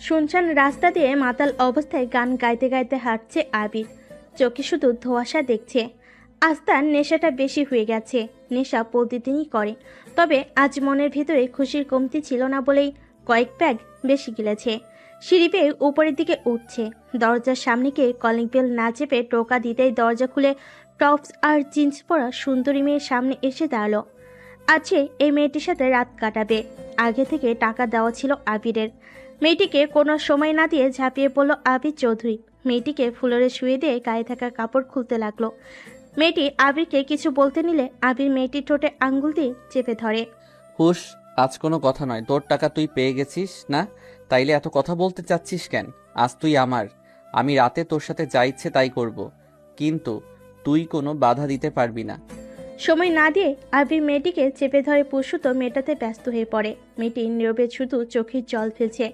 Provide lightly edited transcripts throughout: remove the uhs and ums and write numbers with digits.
শুনশান রাস্তা দিয়ে মাতাল অবস্থায় গান গাইতে গাইতে হাঁটছে আবির। চোখে শুধু ধোঁয়াশা দেখছে। আজ তার নেশাটা বেশি হয়ে গেছে। নেশা প্রতিদিনই করে, তবে আজ মনের ভিতরে খুশির কমতি ছিল না বলেই কয়েক প্যাগ বেশি গিলেছে। সিঁড়ি বেয়ে উপরের দিকে উঠছে। দরজার সামনে গিয়ে কলিং বেল না চেপে টোকা দিতেই দরজা খুলে টপস আর জিন্স পরা সুন্দরী মেয়ের সামনে এসে দাঁড়ালো। আছে এই মেয়েটির সাথে রাত কাটাবে। আগে থেকে টাকা দেওয়া ছিল আবিরের। মেয়েটিকে কোনো সময় না দিয়ে ঝাঁপিয়ে পড়ল আবির চৌধুরী। মেয়েটিকে ফ্লোরে শুয়ে দিয়ে গায়ে থাকা কাপড় খুলতে লাগলো। মেয়েটি আবিরকে কিছু বলতে নিলে আবির মেয়েটির ঠোঁটে আঙ্গুল দিয়ে চেপে ধরে। হুশ, আজ কোনো কথা নয়। তোর টাকা তুই পেয়ে গেছিস না, তাইলে এত কথা বলতে চাচ্ছিস কেন? আজ তুই আমার। আমি রাতে তোর সাথে যা ইচ্ছে তাই করব, কিন্তু তুই কোনো বাধা দিতে পারবি না। সময় না দিয়ে আবির মেয়েটিকে চেপে ধরে পুষুতো মেটাতে ব্যস্ত হয়ে পড়ে। মেয়েটি নীরবে শুধু চোখের জল ফেলছে।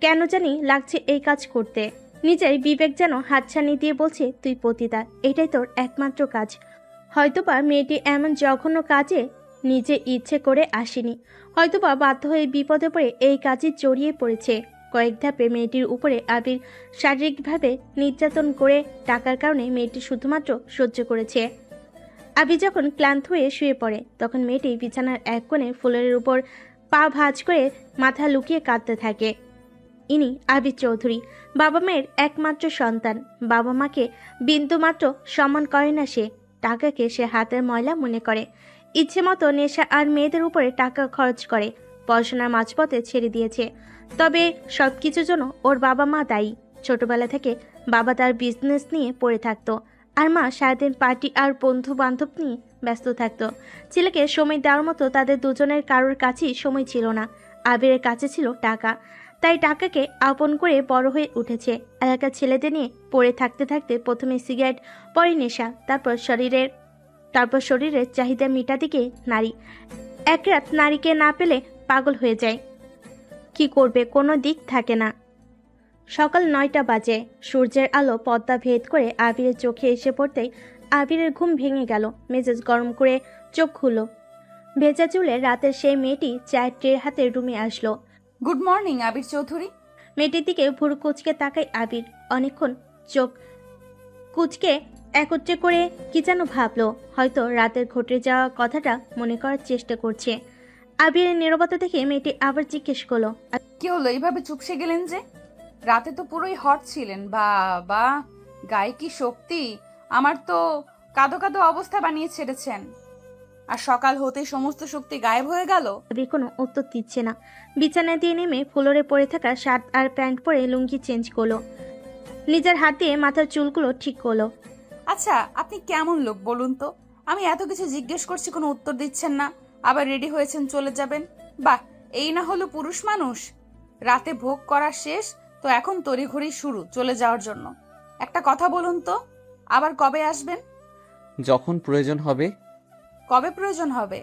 কেন জানি লাগছে এই কাজ করতে। নিজের বিবেক যেন হাতছানি দিয়ে বলছে, তুই পতিতা, এটাই তোর একমাত্র কাজ। হয়তোবা মেয়েটি এমন জঘন্য কাজে নিজে ইচ্ছে করে আসেনি। হয়তোবা বাধ্য হয়ে বিপদে পড়ে এই কাজে জড়িয়ে পড়েছে। কয়েক ধাপে মেয়েটির উপরে আবির শারীরিকভাবে নির্যাতন করে টাকার কারণে মেয়েটি শুধুমাত্র সহ্য করেছে। আবি যখন ক্লান্ত হয়ে শুয়ে পড়ে, তখন মেয়েটি বিছানার এক কোণে ফুলের উপর পা ভাঁজ করে মাথা লুকিয়ে কাঁদতে থাকে। ইনি আবির চৌধুরী, বাবা মায়ের একমাত্র সন্তান। বাবা মাকে বিন্দুমাত্র সম্মান করে না সে। টাকাকে সে হাতের ময়লা মনে করে। ইচ্ছে মতো নেশা আর মেয়েদের উপরে টাকা খরচ করে। পড়াশোনার মাঝপথে ছেড়ে দিয়েছে। তবে সবকিছুর জন্য ওর বাবা মা দায়ী। ছোটবেলা থেকে বাবা তার বিজনেস নিয়ে পড়ে থাকতো, আর মা সারাদিন পার্টি আর বন্ধু বান্ধব নিয়ে ব্যস্ত থাকতো। ছেলেকে সময় দেওয়ার মতো তাদের দুজনের কারোর কাছেই সময় ছিল না। আবিরের কাছে ছিল টাকা, তাই টাকাকে আপন করে বড় হয়ে উঠেছে। এলাকার ছেলেদের নিয়ে পড়ে থাকতে থাকতে প্রথমে সিগারেট, পরে নেশা, তারপর শরীরের চাহিদা মিটাতে গিয়ে নারী। এক রাত নারীকে না পেলে পাগল হয়ে যায়। কি করবে, কোনো দিক থাকে না। সকাল 9টা বাজে। সূর্যের আলো পর্দা ভেদ করে আবিরের চোখে এসে পড়তেই আবিরের ঘুম ভেঙে গেল। মেজাজ গরম করে চোখ খুলল। ভেজা চুলে রাতের সেই মেয়েটি চায়ের ট্রের হাতে রুমে আসলো। গুড মর্নিং আবির চৌধুরী। মেয়েটির দিকে ভুরু কুচকে তাকায় আবির। অনেকক্ষণ চোখ কুচকে একত্রে করে কি যেন ভাবলো। হয়তো রাতের ঘটে যাওয়া কথাটা মনে করার চেষ্টা করছে। আবিরের নীরবতা দেখে মেয়েটি আবার জিজ্ঞেস করলো, কি হলো, এইভাবে চুপসে গেলেন যে? রাতে তো পুরোই হট ছিলেন। বাবা, গায়ে কি শক্তি! আমার তো কাঁদো কাঁদো অবস্থা বানিয়ে ছেড়েছেন, আর সকাল হতে সমস্ত শক্তি গায়েব হয়ে গেল। আবির কোনো উত্তর দিচ্ছে না। বিছানা দিয়ে নেমে ফ্লোরে পড়ে থাকা শার্ট আর প্যান্ট পরে লুঙ্গি চেঞ্জ করলো। নিজের হাত দিয়ে মাথার চুলগুলো ঠিক করলো। আচ্ছা, আপনি কেমন লোক বলুন তো? আমি এত কিছু জিজ্ঞেস করছি, কোনো উত্তর দিচ্ছেন না, আবার রেডি হয়েছেন চলে যাবেন। বাহ, এই না হলো পুরুষ মানুষ! রাতে ভোগ করা শেষ, তো এখন তড়িঘড়ি শুরু চলে যাওয়ার জন্য। একটা কথা বলুন তো, আবার কবে আসবেন? যখন প্রয়োজন হবে। কবে প্রয়োজন হবে?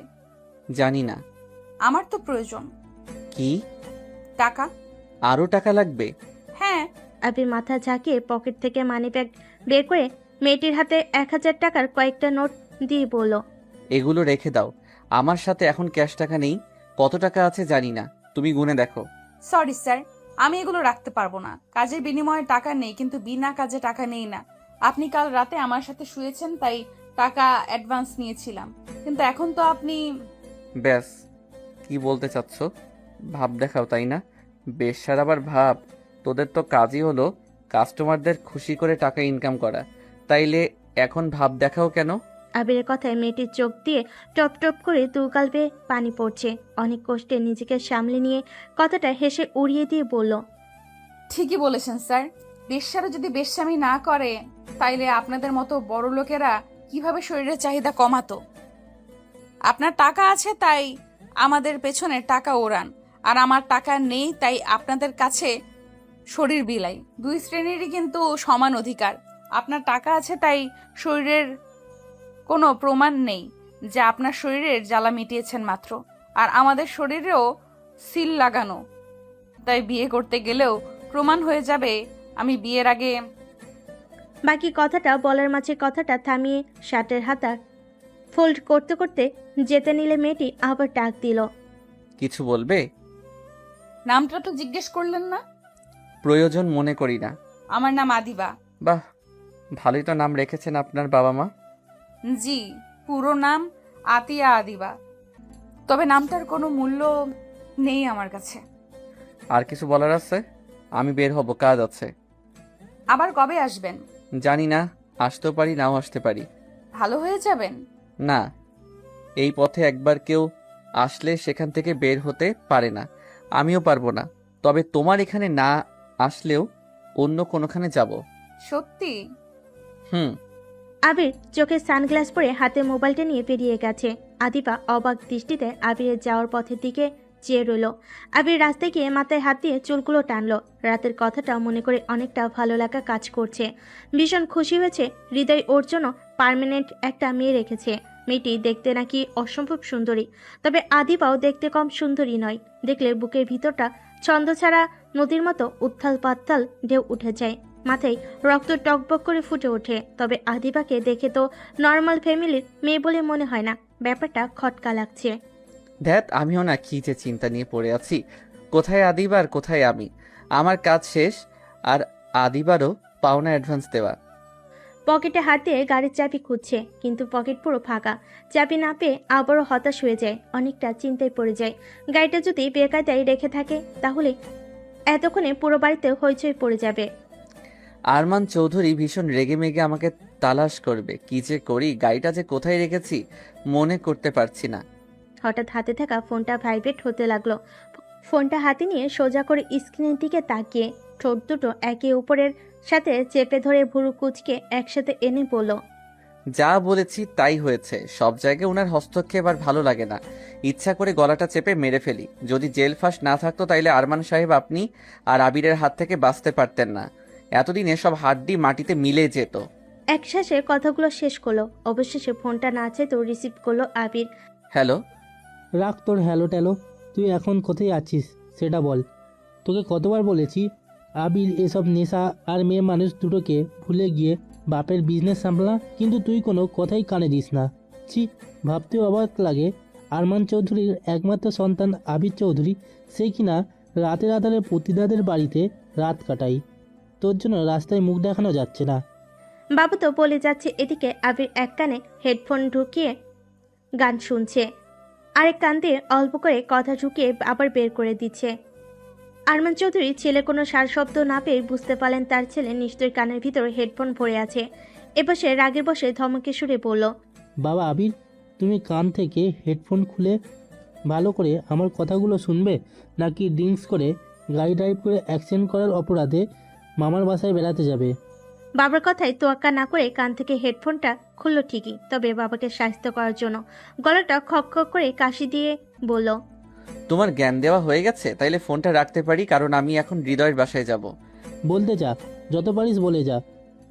জানি না। আমার তো প্রয়োজন। কি? টাকা। আরো টাকা লাগবে? হ্যাঁ। আবির মাথা ঝাঁকিয়ে পকেট থেকে মানিব্যাগ বের করে মেয়েটির হাতে 1000 টাকার কয়েকটা নোট দিয়ে বলল, এগুলো রেখে দাও। আমার সাথে এখন ক্যাশ টাকা নেই। কত টাকা আছে জানি না, তুমি গুনে দেখো। সরি স্যার, আমি এগুলো রাখতে পারবো না। কাজের বিনিময়ে টাকা নেই, কিন্তু বিনা কাজে টাকা নেই না। আপনি কাল রাতে আমার সাথে শুয়েছেন, তাই টাকা অ্যাডভান্স নিয়েছিলাম, কিন্তু এখন তো আপনি... ব্যাস, কি বলতে চাচ্ছ? ভাব দেখাও, তাই না? বেশ্যার আবার ভাব? তোদের তো কাজই হলো কাস্টমারদের খুশি করে টাকা ইনকাম করা, তাইলে এখন ভাব দেখাও কেন? আবিরের কথায় মেয়েটির চোখ দিয়ে টপ টপ করে দুগাল বেয়ে পানি পড়ছে। অনেক কষ্টে নিজেকে সামলে নিয়ে কথাটা হেসে উড়িয়ে দিয়ে বলল, ঠিকই বলেছেন স্যার। বেশ্যারা যদি বেশ্যামি না করে, তাইলে আপনাদের মতো বড় লোকেরা কিভাবে শরীরের চাহিদা কমাতো? আপনার টাকা আছে তাই আমাদের পেছনে টাকা ওড়ান, আর আমার টাকা নেই তাই আপনাদের কাছে শরীর বিলাই। দুই শ্রেণীরই কিন্তু সমান অধিকার। আপনার টাকা আছে তাই শরীরের কোনো প্রমাণ নেই যে আপনার শরীরের জ্বালা মিটিয়েছেন মাত্র, আর আমাদের শরীরেও সিল লাগানো, তাই বিয়ে করতে গেলেও প্রমাণ হয়ে যাবে আমি বিয়ের আগে... বাকি কথাটা বলার মাঝে কথাটা থামিয়ে শার্টের হাতা ফোল্ড করতে করতে যেতে নিলে মেয়েটি আবার ডাক দিল, কিছু বলবে? নামটা তো জিজ্ঞেস করলেন না। প্রয়োজন মনে করি না। আমার নাম আদিবা। বাহ, ভালোই তো নাম রেখেছেন আপনার বাবা মা। জি, পুরো নাম আতিয়া আদিবা। তবে নামটার কোনো মূল্য নেই আমার কাছে। আর কিছু বলার আছে? আমি বের হব, কাজ আছে। আবার কবে আসবেন? জানি না, আসতেও পারি নাও আসতে পারি। ভালো হয়ে যাবেন? না, এই পথে একবার কেউ আসলে সেখান থেকে বের হতে পারে না, আমিও পারবো না। তবে তোমার এখানে না আসলেও অন্য কোনোখানে যাব। সত্যি? হুম। আবির চোখে সানগ্লাস পরে হাতে মোবাইলটা নিয়ে বেরিয়ে গেছে। আদিবা অবাক দৃষ্টিতে আবিরের যাওয়ার পথের দিকে চেয়ে রইল। আবির রাস্তায় গিয়ে মাথায় হাত দিয়ে চুলগুলো টানলো। রাতের কথাটা মনে করে অনেকটা ভালো লাগা কাজ করছে। ভীষণ খুশি হয়েছে, হৃদয় ওর জন্য পার্মানেন্ট একটা মেয়ে রেখেছে। মেয়েটি দেখতে নাকি অসম্ভব সুন্দরী, তবে আদিবাও দেখতে কম সুন্দরী নয়। দেখলে বুকের ভিতরটা ছন্দছাড়া নদীর মতো উত্থাল পাত্তাল ঢেউ উঠে যায়, মাথায় রক্ত টকবক করে ফুটে ওঠে। তবে আদিবাকে দেখে তো নর্মাল ফ্যামিলির মেয়ে বলে মনে হয় না, ব্যাপারটা খটকা লাগছে। ধ্যাত, আমিও না কি যে চিন্তা নিয়ে পড়ে আছি। কোথায় আদিবা আর কোথায় আমি? আমার কাজ শেষ, আর আদিবারও পাওনা অ্যাডভান্স দেওয়া। পকেটে হাত দিয়ে গাড়ির চাবি খুঁজছে, কিন্তু পকেট পুরো ফাঁকা। চাবি না পেয়ে আবারও হতাশ হয়ে যায়, অনেকটা চিন্তায় পড়ে যায়। গাড়িটা যদি বেকায়দায় রেখে থাকে তাহলে এতক্ষণে পুরো বাড়িতে হইচই পড়ে যাবে। আরমান চৌধুরী ভীষণ রেগেমেগে আমাকে তালাশ করবে। কি যে করি, গাড়িটা যে কোথায় রেখেছি মনে করতে পারছি না। হঠাৎ হাতে থাকা ফোনটা ভাইব্রেট হতে লাগলো। ফোনটা হাতে নিয়ে সোজা করে স্ক্রিনের দিকে তাকিয়ে ঠোঁট দুটো একে অপরের সাথে চেপে ধরে ভুরু কুচকে একসাথে এনে বলল, যা বলেছি তাই হয়েছে। সব জায়গায় ওনার হস্তক্ষেপ আর ভালো লাগে না। ইচ্ছা করে গলাটা চেপে মেরে ফেলি। যদি জেল ফাঁস না থাকতো তাইলে আরমান সাহেব আপনি আর আবিরের হাত থেকে বাঁচতে পারতেন না। এতদিন এসব হাড্ডি মাটিতে মিলে যেত। এক শ্বাসে কথাগুলো শেষ করলো। অবশেষে ফোনটা না চাইতেও রিসিভ করলো আবির। হ্যালো। রাখ তোর হ্যালো ট্যালো, তুই এখন কোথায় আছিস সেটা বল। তোকে কতবার বলেছি আবির এসব নেশা আর মেয়ে মানুষ দুটোকে ভুলে গিয়ে বাপের বিজনেস সামলা, কিন্তু তুই কোনো কথাই কানে দিস না। ছি, ভাবতেও অবাক লাগে আরমান চৌধুরীর একমাত্র সন্তান আবির চৌধুরী, সে কিনা রাতের আধারে প্রতিদাদের বাড়িতে রাত কাটাই। তোর জন্য রাস্তায় মুখ দেখানো যাচ্ছে না। বাবু তো বলে যাচ্ছে, এদিকে আবির এক কানে হেডফোন ঢুকিয়ে গান শুনছে, আরেক কান দিয়ে অল্প করে কথা ঢুকিয়ে আবার বের করে দিচ্ছে। আরমান চৌধুরী ছেলে কোনো সার শব্দ না পেয়ে বুঝতে পারলেন তার ছেলে নিশ্চয়ই কানের ভিতরে হেডফোন ভরে আছে। এবার সে রাগের বসে ধমকে সুরে বলল, বাবা আবির, তুমি কান থেকে হেডফোন খুলে ভালো করে আমার কথাগুলো শুনবে, নাকি ড্রিঙ্কস করে গাড়ি ড্রাইভ করে অ্যাক্সিডেন্ট করার অপরাধে মামার বাসায় বেড়াতে যাবে? বাবার কথায় তোয়াক্কা না করে কান থেকে হেডফোনটা খুলল ঠিকই, তবে বাবাকে সাহায্য করার জন্য গলাটা খক খক করে কাশি দিয়ে বলল, তোমার জ্ঞান দেওয়া হয়ে গেছে, তাইলে ফোনটা রাখতে পারি, কারণ আমি এখন হৃদয়ের বাসায় যাব। বলতে যা, যত পারিস বলে যা।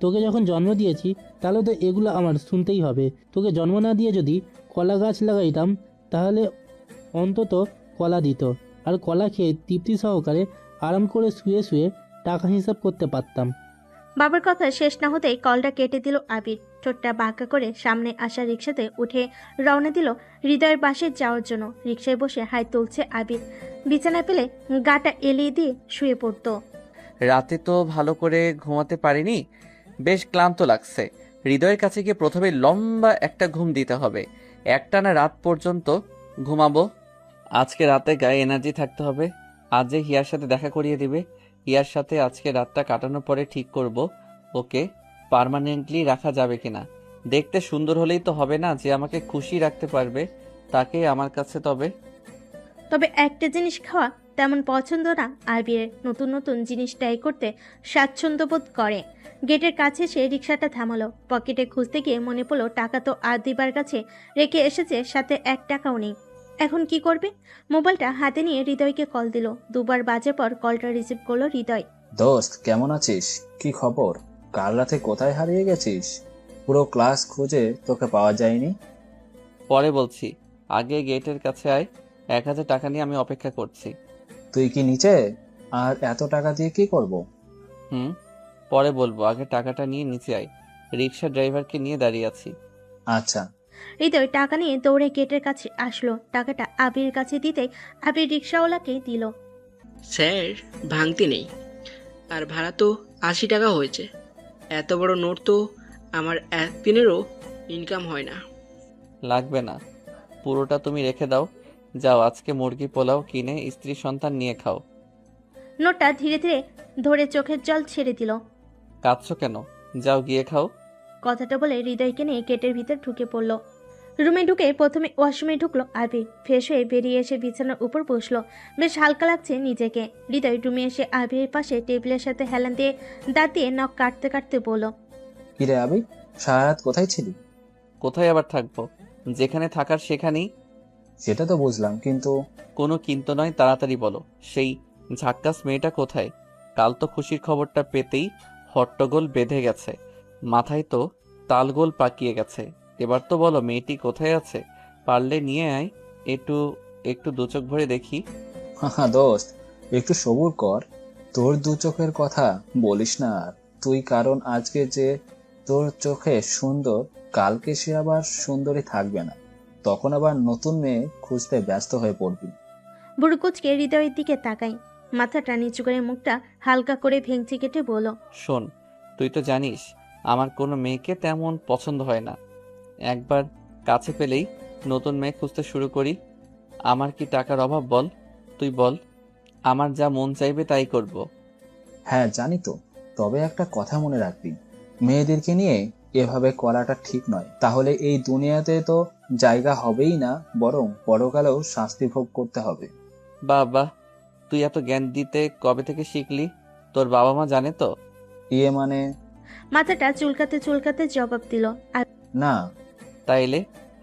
তোকে যখন জন্ম দিয়েছি তাহলে তো এগুলো আমার শুনতেই হবে। তোকে জন্ম না দিয়ে যদি কলা গাছ লাগাইতাম তাহলে অন্তত কলা দিত, আর কলা খেয়ে তৃপ্তি সহকারে আরাম করে শুয়ে শুয়ে টাকা হিসাব করতে পারতাম। বাবার কথা শেষ না হতেই কলটা কেটে দিল আবির। ঠোঁটটা বাঁকা করে সামনে আসা রিক্সাতে উঠে রওনা দিল হৃদয়ের বাসে যাওয়ার জন্য। রিক্সায় বসে হাই তুলছে আবির। বিছানায় পেলে গাটা এলিয়ে দিয়ে শুয়ে পড়তো। রাতে তো ভালো করে ঘুমাতে পারিনি, বেশ ক্লান্ত লাগছে। হৃদয়ের কাছে গিয়ে প্রথমে লম্বা একটা ঘুম দিতে হবে। একটানা রাত পর্যন্ত ঘুমাবো। আজকে রাতে গায়ে এনার্জি থাকতে হবে। আজ যে হিয়ার সাথে দেখা করিয়ে দিবে, হিয়ার সাথে আজকে রাতটা কাটানোর পরে ঠিক করব ওকে পার্মানেন্টলি রাখা যাবে কিনা। দেখতে সুন্দর হলেই তো হবে না যে আমাকে খুশি রাখতে পারবে তাকে আমার কাছে। তবে একটা জিনিস খাওয়া তেমন পছন্দ না আবিরের। নতুন নতুন জিনিস ট্রাই করতে স্বাচ্ছন্দ্য বোধ করে। গেটের কাছে সে রিক্সাটা থামালো। পকেটে খুঁজতে গিয়ে মনে পড়লো টাকা তো আদিবার কাছে রেখে এসেছে, সাথে 1 টাকাও নেই। এখন কি করবে? মোবাইলটা হাতে নিয়ে হৃদয়কে কল দিল। দুবার বাজে পর কলটা রিসিভ করলো হৃদয়। দোস্ত, কেমন আছিস? কি খবর? কাল রাতে কোথায় হারিয়ে গেছিস? পুরো ক্লাস খুঁজে তোকে পাওয়া যায়নি। পরে বলছি, আগে গেটের কাছে আয়। 1000 টাকা নিয়ে আমি অপেক্ষা করছি। তুই কি নিচে? আর এত টাকা দিয়ে কি করব? পরে বলবো, আগে টাকাটা নিয়ে নিচে আয়। রিক্সা ড্রাইভারকে নিয়ে দাঁড়িয়ে আছি। আচ্ছা। হৃদয় টাকা নিয়ে দৌড়ে গেটের কাছে আসলো। টাকাটা আবির কাছে দিতেই আবির রিক্সাওয়ালাকে দিল। স্যার, ভাঙতি নেই, আর ভাড়া তো 80 টাকা হয়েছে। এত বড় নোট তো আমার একদিনেরও ইনকাম হয় না। লাগবে না, পুরোটা তুমি রেখে দাও। যাও, আজকে মুরগি পোলাও কিনে স্ত্রী সন্তান নিয়ে খাও। নোটটা ধীরে ধীরে ধরে চোখের জল ছেড়ে দিল। কাঁদছো কেন? যাও গিয়ে খাও। কথাটা বলে হৃদয়কে নিয়ে গেটের ভিতর ঢুকে পড়ল। রুমে ঢুকে প্রথমে ওয়াশরুমে ঢুকলো আবির। ফ্রেশ হয়ে বেরিয়ে এসে বিছানার উপর বসলো। বেশ হালকা লাগছে নিজেকে। হৃদয় রুমে এসে আবিরের পাশে টেবিলের সাথে হেলান দিয়ে দাঁত দিয়ে নখ কাটতে কাটতে বলল, কিরে আবির, সারা রাত কোথায় ছিলি? কোথায় আবার থাকবো? যেখানে থাকার সেখানেই। সেটা তো বুঝলাম, কিন্তু কোনো কিন্তু নয়, তাড়াতাড়ি বলো। সেই ঝাক্কাস মেয়েটা কোথায়? কাল তো খুশির খবরটা পেতেই হট্টগোল বেঁধে গেছে, মাথায় তো তালগোল পাকিয়ে গেছে। এবার তো বলো মেয়েটি কোথায় আছে? পারলে নিয়ে আয়, একটু একটু দু চোখ ভরে দেখি। হাহা দোস্ত, একটু সবুর কর। তোর দু চোখের কথা বলিস না আর। তুই কারণ আজকে যে তোর চোখে সুন্দর, কালকে সে আবার সুন্দরী থাকবে না। তখন আবার নতুন মেয়ে খুঁজতে ব্যস্ত হয়ে পড়বি। বুড়কুচকে হৃদয়ের দিকে তাকাই। মাথাটা নিচু করে মুখটা হালকা করে ভেঙচি কেটে বলল, শোন, তুই তো জানিস আমার কোনো মেয়েকে তেমন পছন্দ হয় না। একবার কাছে পেলেই নতুন মেয়ে খুঁজতে শুরু করি। আমার কি টাকার অভাব বল? তুই বল, আমার যা মন চাইবে তাই করব। হ্যাঁ জানি তো, তবে একটা কথা মনে রাখবি, মেয়েদেরকে নিয়ে এভাবে করাটা ঠিক নয়। তাহলে এই দুনিয়াতে তো জায়গা হবেই না, বরং পরকালেও শাস্তি ভোগ করতে হবে। বাহ বাহ, তুই এত জ্ঞান দিতে কবে থেকে শিখলি? তোর বাবা মা জানে তো? ইয়ে মানে, মাথাটা চুলকাতে চুলকাতে জবাব দিল। না। তাইলে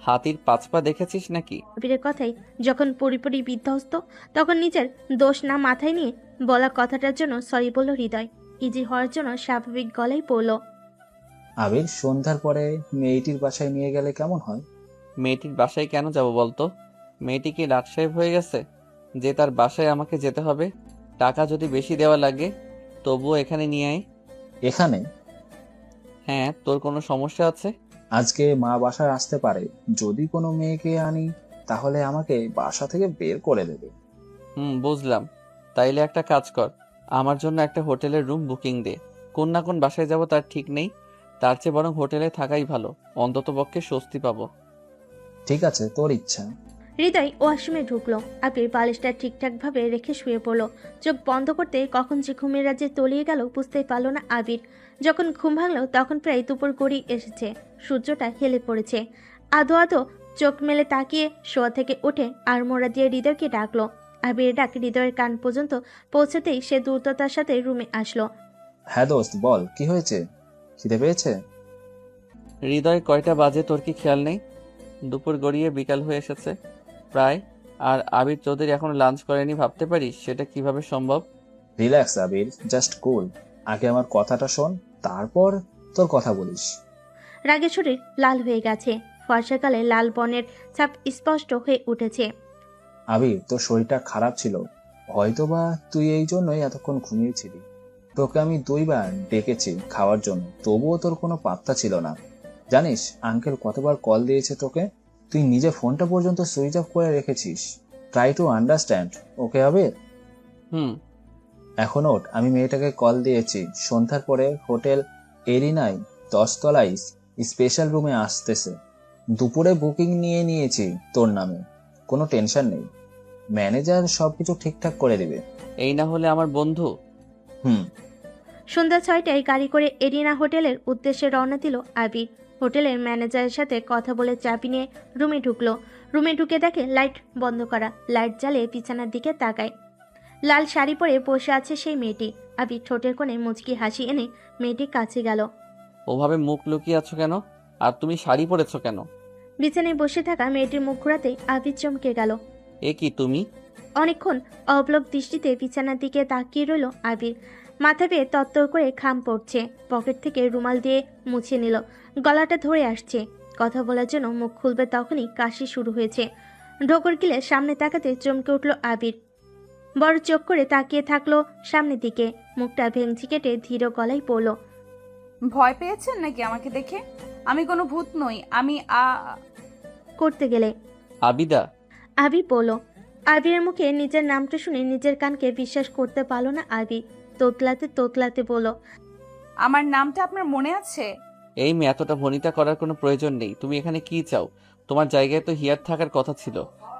হাতির পাঁচ পা দেখেছিস নাকি? আবিরের কথাই যখন পুরোপুরি বিধ্বস্ত, তখন নিজের দোষ না মাথায় নিয়ে বলা কথাটার জন্য সরি বলল হৃদয়। ইজি হওয়ার জন্য স্বাভাবিক গলায় বলল, আবির, সন্ধ্যার পরে মেয়েটির বাসায় নিয়ে গেলে কেমন হয়? মেয়েটির বাসায় কেন যাব বলতো? মেয়েটি কি লাট সাহেব হয়ে গেছে যে তার বাসায় আমাকে যেতে হবে? টাকা যদি বেশি দেওয়া লাগে তবুও এখানে নিয়ে আয়। এখানে? হ্যাঁ, তোর কোনো সমস্যা আছে? আজকে মা বাসায় আসতে পারে, যদি কোনো মেয়েকে আনি তাহলে আমাকে বাসা থেকে বের করে দেবে। বুঝলাম। তাইলে একটা কাজ কর, আমার জন্য একটা হোটেলের রুম বুকিং দে। কোন না কোন বাসায় যাব তার ঠিক নেই, তার চেয়ে বরং হোটেলে থাকাই ভালো, অন্তত পক্ষে স্বস্তি পাবো। ঠিক আছে, তোর ইচ্ছা। হৃদয় ওয়াশরুমে ঢুকলো। আবির বালিশটা ঠিকঠাকভাবে রেখে শুয়ে পড়লো। চোখ বন্ধ করতে কখন যে ঘুমের রাজ্যে তলিয়ে গেল বুঝতেই পারল না আবির। যখন ঘুম ভাঙলো তখন প্রায় দুপুর গড়িয়ে এসেছে। সূর্যটা হেলে পড়েছে। আধো আধো চোখ মেলে তাকিয়ে শোয়া থেকে উঠে আড়মোড়া দিয়ে হৃদয়কে ডাকলো। আবির ডাক হৃদয়ের কান পর্যন্ত পৌঁছাতেই সে দ্রুততার সাথে রুমে আসলো। হ্যাঁ দোস্ত, বল কি হয়েছে? খিদে পেয়েছে? হৃদয়, কয়টা বাজে তোর কি খেয়াল নেই? দুপুর গড়িয়ে বিকাল হয়ে এসেছে প্রায়, আর আবির চৌধুরী এখনো লাঞ্চ করেনি। ভাবতে পারিস সেটা কিভাবে সম্ভব? রিল্যাক্স আবির, জাস্ট কুল। আগে আমার কথাটা শোন, তারপর তোর কথা বলিস। রাগে শরীর লাল হয়ে গেছে। ফর্সাকালে লাল বনের ছাপ স্পষ্ট হয়ে উঠেছে। আবির, তোর শরীরটা খারাপ ছিল, হয়তোবা তুই এই জন্যই এতক্ষণ ঘুমিয়েছিলি। তোকে আমি 2বার ডেকেছি খাওয়ার জন্য, তবুও তোর কোনো পাত্তা ছিল না। জানিস আঙ্কেল কতবার কল দিয়েছে তোকে? তুই নিজে ফোনটা পর্যন্ত সুইচ অফ করে রেখেছিস। ট্রাই টু আন্ডারস্ট্যান্ড, ওকে আবির? হুম। এখন ওঠ, আমি মেয়েটাকে কল দিয়েছি, সন্ধ্যার পরে হোটেল এরিনায় 10 তলায় স্পেশাল রুমে আসতেছে। দুপুরে বুকিং নিয়ে নিয়েছি তোর নামে, কোনো টেনশন নেই। ম্যানেজার সবকিছু ঠিকঠাক করে দিবে। এই না হলে আমার বন্ধু। হুম। সন্ধ্যা 6টায় গাড়ি করে এরিনা হোটেলের উদ্দেশ্যে রওনা দিল আবির। হোটেলের ম্যানেজারের সাথে কথা বলে চাবি নিয়ে রুমে ঢুকলো। রুমে ঢুকে দেখে লাইট বন্ধ করা। লাইট জ্বালিয়ে বিছানার দিকে তাকায়। লাল শাড়ি পরে বসে আছে সেই মেয়েটি। আবির ঠোঁটের কোণে মুচকি হাসি এনে মেয়েটির কাছে গেল। ওভাবে মুখ লুকিয়ে আছো কেন? আর তুমি শাড়ি পরেছো কেন? বিছানায় বসে থাকা মেয়েটির মুখ ঘোরাতেই আবির চমকে গেল। এ কি তুমি? অনেকক্ষণ অবলোক দৃষ্টিতে বিছানার দিকে তাকিয়ে রইল আবির। মাথা বেয়ে তত্তর করে ঘাম পড়ছে। পকেট থেকে রুমাল দিয়ে মুছে নিল। গলাটা ধরে আসছে। কথা বলার জন্য মুখ খুলবে তখনই কাশি শুরু হয়েছে। ঢোকর গিলে সামনে তাকাতে চমকে উঠল আবির। বড় চোখ করে তাকিয়ে থাকলো সামনের দিকে। মুখটা ভেঙচি কেটে ধীর গলায় পড়ল, ভয় পেয়েছেন নাকি আমাকে দেখে? আমি কোনো ভূত নই। আমি করতে গেলে। আবিদা? আবি বলল। আবিরের মুখে নিজের নামটা শুনে নিজের কানকে বিশ্বাস করতে পারল না আবি। তোতলাতে তোতলাতে বলল, আমার নামটা আপনার মনে আছে? এই মেয়ে, এতটা ভনিতা করার কোনো প্রয়োজন নেই। তুমি এখানে কি চাও? তোমার জায়গায় তো হিয়ার থাকার কথা ছিল।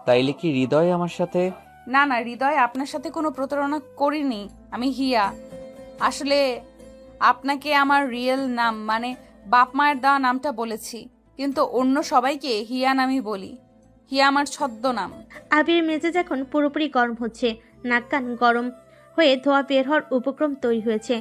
তাইলে কি হৃদয় আমার সাথে? না না, হৃদয় আপনার সাথে কোনো প্রতারণা করিনি। আমি হিয়া। আসলে আপনাকে আমার রিয়েল নাম মানে বাপ মায়ের দেওয়া নামটা বলেছি, কিন্তু অন্য সবাইকে হিয়া নামই বলি। হিয়া আমার ছদ্মনাম। আবির মেজাজ এখন পুরোপুরি গরম হচ্ছে। নাক কান গরম হয়ে ধোয়া বের হওয়ার উপক্রম তৈরি হয়েছে।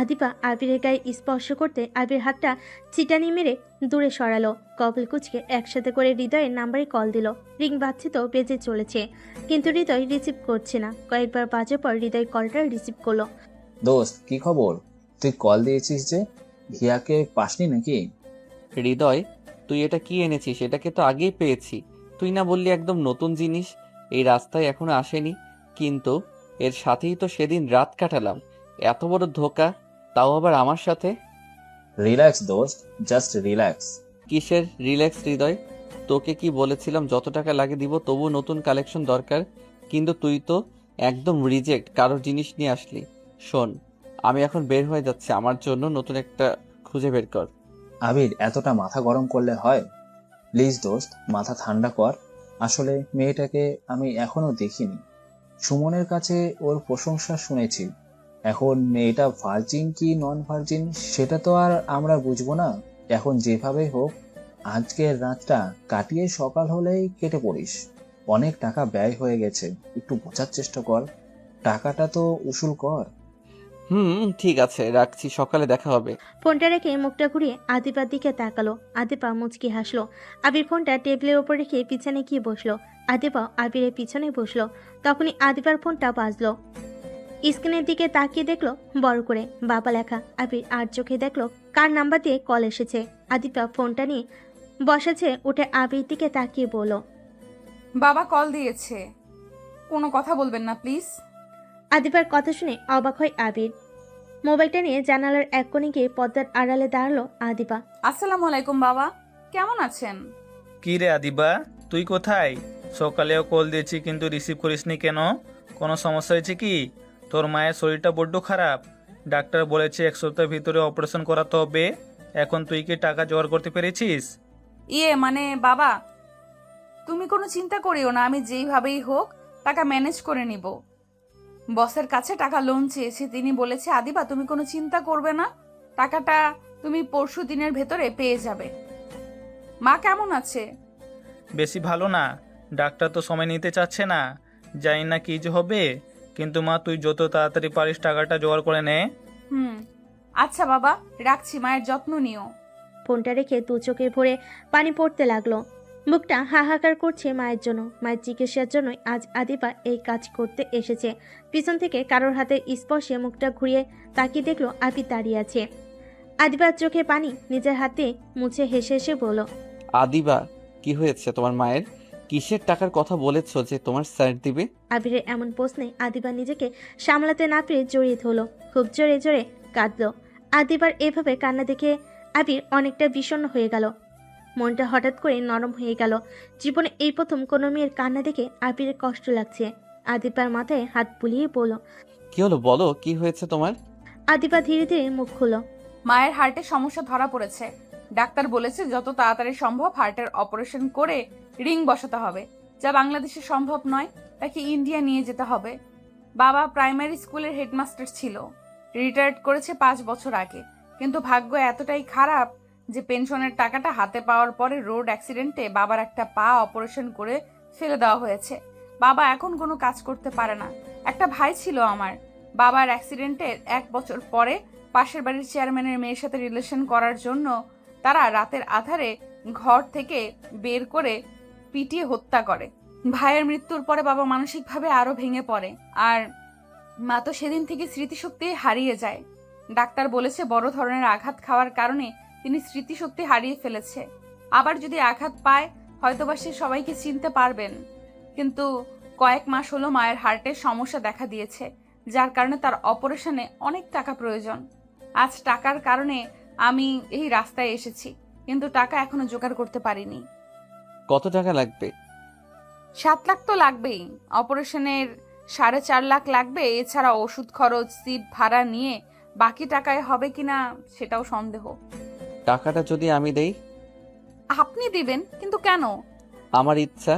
আদিবা আবিরের গায়ে স্পর্শ করতে আবির হাতটা চিটানি মেরে দূরে সরালো। কপাল কুচকে একসাথে করে হৃদয়ের নাম্বারে কল দিল। রিং বাজছে তো বেজে চলেছে, কিন্তু হৃদয় রিসিভ করছে না। কয়েকবার বাজার পর হৃদয় কলটা রিসিভ করলো। দোস্ত, কি খবর? তুই কল দিয়েছিস যে, হিয়াকে পাসনি নাকি? হৃদয়, তুই এটা কি এনেছিস? এটাকে তো আগেই পেয়েছি। তুই না বললি একদম নতুন জিনিস, এই রাস্তায় এখনো আসেনি, কিন্তু এর সাথেই তো সেদিন রাত কাটালাম। এত বড় ধোঁকা, তাও আবার আমার সাথে। রিল্যাক্স দোস্ত, জাস্ট রিল্যাক্স। কিসের রিল্যাক্স হৃদয়? তোকে কি বলেছিলাম যত টাকা লাগে দিব, তবু নতুন কালেকশন দরকার। কিন্তু তুই তো একদম রিজেক্ট কারোর জিনিস নিয়ে আসলি। শোন, আমি এখন বের হয়ে যাচ্ছি, আমার জন্য নতুন একটা খুঁজে বের কর। আবির, এতটা মাথা গরম করলে হয়? প্লিজ দোস্ত, মাথা ঠান্ডা কর। আসলে মেয়েটাকে আমি এখনো দেখিনি। সুমনের কাছে ওর প্রশংসা শুনেছি। এখন মেয়েটা ভার্জিন কি নন ভার্জিন সেটা তো আর আমরা বুঝবো না। এখন যেভাবে হোক আজকের রাতটা কাটিয়ে সকাল হলেই কেটে পড়িস। অনেক টাকা ব্যয় হয়ে গেছে, একটু বোঝার চেষ্টা কর। টাকাটা তো উসুল কর। ঠিক আছে, রাখছি, সকালে দেখা হবে। ফোনটা রেখে মুখটা ঘুরিয়ে আদিপার দিকে তাকালো। আদিপা মুচকি হাসলো। আবির ফোনটা টেবিলের ওপর রেখে পিছনে গিয়ে বসলো। আদিপা আবিরের পিছনে বসলো। তখনই আদিপার ফোনটা বাজলো। স্ক্রিনের দিকে তাকিয়ে দেখলো বড় করে বাবা লেখা। আবির আর চোখে দেখলো কার নাম্বার দিয়ে কল এসেছে। আদিপা ফোনটা নিয়ে বসেছে, উঠে আবির দিকে তাকিয়ে বলল, বাবা কল দিয়েছে। কোনো কথা বলবেন না প্লিজ। আদিপার কথা শুনে অবাক হয় আবির। মোবাইলটা নিয়ে জানালার এক কোণে গিয়ে পর্দার আড়ালে দাঁড়ালো আদিপা। আসসালামু আলাইকুম বাবা, কেমন আছেন? কি রে আদিবা, তুই কোথায়? সকালেও কল দিয়েছি কিন্তু রিসিভ করিসনি কেন? কোনো সমস্যা হয়েছে কি? তোর মায়ের শরীরটা বড্ড খারাপ, ডাক্তার বলেছে 1 সপ্তাহের ভিতরে অপারেশন করাতে হবে। এখন তুই কি টাকা জোগাড় করতে পেরেছিস? মানে বাবা, তুমি কোনো চিন্তা করিও না, আমি যেইভাবেই হোক টাকা ম্যানেজ করে নিব। বসের কাছে টাকা লোন চেয়েছি, তিনি বলেছে আদিবা তুমি কোনো চিন্তা করবে না, টাকাটা তুমি পরশু দিনের ভেতরে পেয়ে যাবে। মা কেমন আছে? বেশি ভালো না, ডাক্তার তো সময় নিতে চাচ্ছে না, জানি না কি যে হবে। কিন্তু মা, তুই যত তাড়াতাড়ি পারিস টাকাটা জোগাড় করে নে। আচ্ছা বাবা, রাখছি, মায়ের যত্ন নিও। ফোনটা রেখে দু চোখে ভরে পানি পড়তে লাগলো। মুখটা হাহাকার করছে মায়ের জন্য। মায়ের চিকিৎসার জন্যই আজ আদিপা এই কাজ করতে এসেছে। পিছন থেকে কারোর হাতের স্পর্শে মুখটা ঘুরিয়ে তাকিয়ে দেখলো আবি দাঁড়িয়ে আছে। আদিবার চোখে পানি নিজের হাতে মুছে হেসে হেসে বলল, আদিবা, কি হয়েছে তোমার মায়ের? কিসের টাকার কথা বলেছো যে তোমার স্যার দিবে? আবিরের এমন প্রশ্নে আদিবা নিজেকে সামলাতে না পেরে জড়িয়ে ধরলো। খুব জোরে জোরে কাঁদলো। আদিবার এভাবে কান্না দেখে আবির অনেকটা বিষণ্ণ হয়ে গেল। মনটা হঠাৎ করে নরম হয়ে গেল। জীবনে এই প্রথম কোনো মেয়ের কান্না দেখে আবিরের কষ্ট লাগছে। আদিবার মাথায় হাত বুলিয়ে বলল, কি হলো বলো, কি হয়েছে তোমার? আদিবা ধীরে ধীরে মুখ খুলল। মায়ের হার্টে সমস্যা ধরা পড়েছে। ডাক্তার বলেছে যত তাড়াতাড়ি সম্ভব হার্টের অপারেশন করে রিং বসাতে হবে, যা বাংলাদেশে সম্ভব নয়। তাকে ইন্ডিয়া নিয়ে যেতে হবে। বাবা প্রাইমারি স্কুলের হেডমাস্টার ছিল, রিটায়ার্ড করেছে 5 বছর আগে। কিন্তু ভাগ্য এতটাই খারাপ যে পেনশনের টাকাটা হাতে পাওয়ার পরে রোড অ্যাক্সিডেন্টে বাবার একটা পা অপারেশন করে ফেলে দেওয়া হয়েছে। বাবা এখন কোনো কাজ করতে পারে না। একটা ভাই ছিল আমার। বাবার অ্যাক্সিডেন্টের 1 বছর পরে পাশের বাড়ির চেয়ারম্যানের মেয়ের সাথে রিলেশন করার জন্য তারা রাতের আধারে ঘর থেকে বের করে পিটিয়ে হত্যা করে। ভাইয়ের মৃত্যুর পরে বাবা মানসিকভাবে আরো ভেঙে পড়ে, আর মা তো সেদিন থেকে স্মৃতিশক্তি হারিয়ে যায়। ডাক্তার বলেছে বড় ধরনের আঘাত খাওয়ার কারণে তিনি স্মৃতিশক্তি হারিয়ে ফেলেছে। আবার যদি আঘাত পায় হয়তোবা সে সবাইকে চিনতে পারবেন। কিন্তু কয়েক মাস হলো মায়ের হার্টের সমস্যা দেখা দিয়েছে, যার কারণে তার অপারেশনে অনেক টাকা প্রয়োজন। আজ টাকার কারণে আমি এই রাস্তায় এসেছি, কিন্তু টাকা এখনো জোগাড় করতে পারিনি। কত টাকা লাগবে? 7 লাখ তো লাগবেই। অপারেশনের 4.5 লাখ লাগবে, এছাড়া ওষুধ খরচ, সিট ভাড়া নিয়ে বাকি টাকায় হবে কিনা সেটাও সন্দেহ। টাকাটা যদি আমি দেই? আপনি দিবেন, কিন্তু কেন? আমার ইচ্ছা।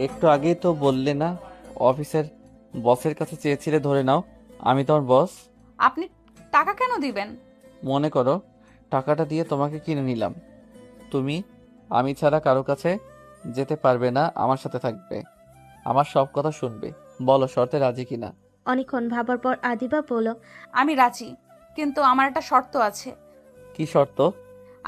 একটু আগেই তো বললে না অফিসের বসের কাছে চেয়েছিলে, ধরে নাও আমি তোমার বস। আপনি টাকা কেন দিবেন? মনে করো টাকাটা দিয়ে তোমাকে কিনে নিলাম। তুমি আমি ছাড়া কারো কাছে যেতে পারবে না, আমার সাথে থাকবে, আমার সব কথা শুনবে। বলো শর্তে রাজি কিনা? অনেকক্ষণ ভাবার পর আদিবা বলল, আমি রাজি, কিন্তু আমার একটা শর্ত আছে। কি শর্ত?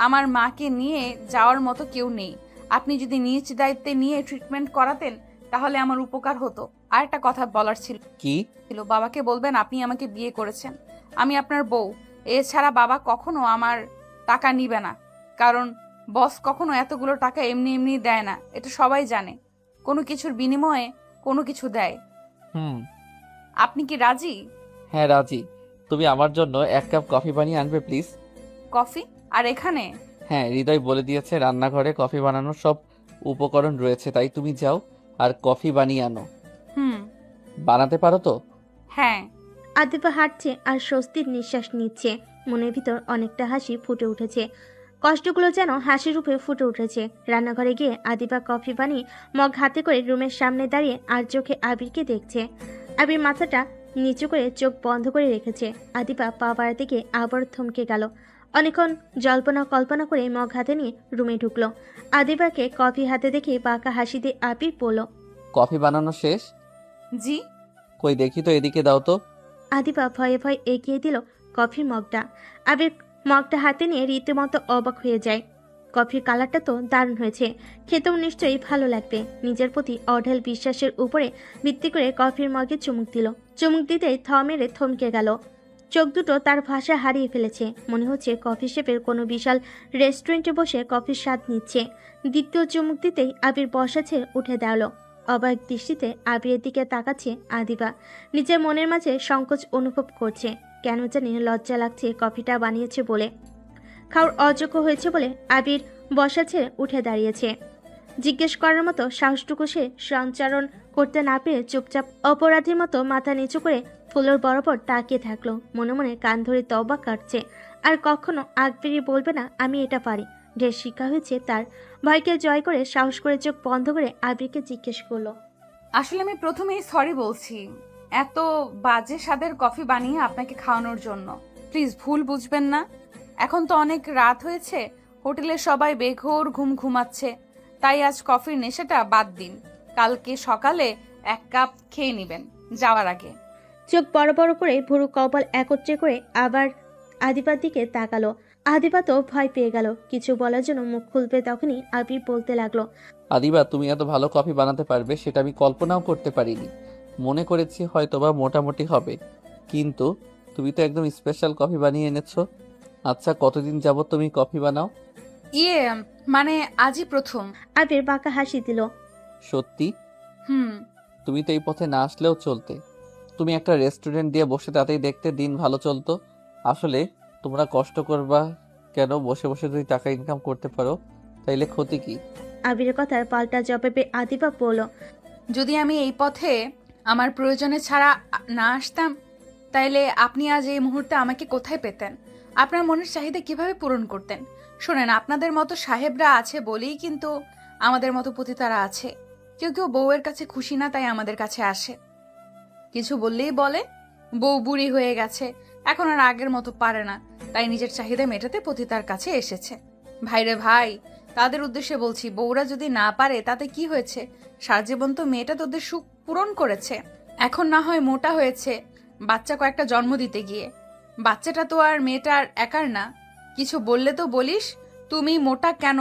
আমার মাকে নিয়ে যাওয়ার মতো কেউ নেই। আপনি যদি নিজ দায়িত্বে নিয়ে ট্রিটমেন্ট করাতেন তাহলে আমার উপকার হতো। আর একটা কথা বলার ছিল, কি? বাবাকে বলবেন আপনি আমাকে বিয়ে করেছেন, আমি আপনার বউ। এছাড়া বাবা কখনো আমার টাকা নিবে না, কারণ বস কখনো এতগুলো টাকা এমনি এমনি দেয় না, এটা সবাই জানে। কোনো কিছুর বিনিময়ে কোনো কিছু দেয়। হুম। আপনি কি রাজি? হ্যাঁ রাজি। তুমি আমার জন্য 1 কাপ কফি বানিয়ে আনবে প্লিজ? কফি? আর এখানে? হ্যাঁ, হৃদয় বলে দিয়েছে রান্নাঘরে কফি বানানোর সব উপকরণ রয়েছে, তাই তুমি যাও আর কফি বানিয়ে আনো। হুম। বানাতে পারো তো? হ্যাঁ। আদিবা হাঁটছে আর স্বস্তির নিঃশ্বাস নিচ্ছে। মনের ভিতর অনেকটা হাসি ফুটে উঠেছে, কষ্টগুলো যেন হাসির রূপে ফুটে উঠেছে। রান্নাঘরে গিয়ে আদিবা কফি বানিয়ে মগ হাতে করে রুমের সামনে দাঁড়িয়ে আর চোখে আবিরকে দেখছে। আবির মাথাটা নিচু করে চোখ বন্ধ করে রেখেছে। আদিবা পা বাড়াতে গিয়ে আবার থমকে গেল। অনেকক্ষণ জল্পনা কল্পনা করে মগ হাতে নিয়ে রুমে ঢুকলো। আদিবাকে কফি হাতে দেখে বাঁকা হাসি দিয়ে আবির বলল, কফি বানানো শেষ? জি। কই দেখি তো, এদিকে দাও তো। আদিবা ভয়ে ভয়ে এগিয়ে দিল কফির মগটা। আবির মগটা হাতে নিয়ে রীতিমতো অবাক হয়ে যায়। কফির কালারটা তো দারুণ হয়েছে, খেতেও নিশ্চয়ই ভালো লাগবে। নিজের প্রতি অঢেল বিশ্বাসের উপরে ভিত্তি করে কফির মগে চুমুক দিল। চুমুক দিতেই থ মেরে থমকে গেল। চোখ দুটো তার ভাষা হারিয়ে ফেলেছে। মনে হচ্ছে কফি শেপের কোনো বিশাল রেস্টুরেন্টে বসে কফির স্বাদ নিচ্ছে। দ্বিতীয় চুমুক দিতেই আবির বসা ছেড়ে উঠে দাঁড়ালো। অবাক দৃষ্টিতে আবিরের দিকে তাকাচ্ছে আদিবা। নিজের মনের মাঝে সংকোচ অনুভব করছে, কেন জানি লজ্জা লাগছে কফিটা বানিয়েছে বলে। খাওয়ার অযোগ্য হয়েছে বলে আবির বসা ছেড়ে উঠে দাঁড়িয়েছে। জিজ্ঞেস করার মতো সাহসটুকু সে সঞ্চারণ করতে না পেরে চুপচাপ অপরাধীর মতো মাথা নিচু করে ফুলোর বরাবর তাকিয়ে থাকলো। মনে মনে কান ধরে তওবা কাটছে, আর কখনো আগ বেরিয়ে বলবে না আমি এটা পারি। ঢের শিক্ষা হয়েছে তার। ভয়কে জয় করে সাহস করে চোখ বন্ধ করে আবিরকে জিজ্ঞেস করলো, আসলে আমি প্রথমেই সরি বলছি এত বাজে স্বাদের কফি বানিয়ে আপনাকে খাওয়ানোর জন্য। প্লিজ ভুল বুঝবেন না। এখন তো অনেক রাত হয়েছে, হোটেলে সবাই বেঘোর ঘুমাচ্ছে, তাই আজ কফির নেশাটা বাদ দিন। কালকে সকালে 1 কাপ খেয়ে নেবেন যাওয়ার আগে। চোখ বড় বড় করে ভুরু কপাল একত্রে করে আবার আদিবার দিকে তাকালো। আদিবা তো ভয় পেয়ে গেল, কিছু বলার জন্য মুখ খুলবে তখনই আবির বলতে লাগলো, আদিবা তুমি এত ভালো কফি বানাতে পারবে সেটা আমি কল্পনাও করতে পারিনি। মনে করেছি হয়তোবা মোটামুটি হবে, কিন্তু তুমি তো একদম স্পেশাল কফি বানিয়ে এনেছো। আচ্ছা, কতদিন যাবত তুমি কফি বানাও? ইয়ে, মানে আজই প্রথম। আবির বাঁকা হাসি দিল। সত্যি? হুম। তুমি তো এই পথে না আসলেও চলতে। তুমি একটা রেস্টুরেন্ট দিয়ে বসে তাতেই দেখতে দিন ভালো চলতো। আসলে তোমরা কষ্ট করবা কেন? বসে বসে যদি টাকা ইনকাম করতে পারো তাইলে ক্ষতি কি? আবিরের কথার পাল্টা জবাবে আদিবা বলল, যদি আমি এই পথে আমার প্রয়োজনে ছাড়া না আসতাম, তাইলে আপনি আজ এই মুহূর্তে আমাকে কোথায় পেতেন? আপনার মনের চাহিদা কিভাবে পূরণ করতেন? শোনেন, আপনাদের মতো সাহেবরা আছে বলেই কিন্তু আমাদের মতো পতিতারা আছে। কেউ কেউ বউয়ের কাছে খুশি না, তাই আমাদের কাছে আসে। কিছু বললেই বলে বউ বুড়ি হয়ে গেছে, এখন আর আগের মতো পারে না, তাই নিজের চাহিদা মেটাতে পতিতার কাছে এসেছে। ভাইরে ভাই, তাদের উদ্দেশ্যে বলছি, বউরা যদি না পারে তাতে কি হয়েছে? সারা জীবন তো মেয়েটা তোদের সুখ পূরণ করেছে। এখন না হয় মোটা হয়েছে বাচ্চা কয়েকটা জন্ম দিতে গিয়ে, বাচ্চাটা তো আর মেয়েটার একার না। কিছু বললে তো বলিস তুমি মোটা কেন,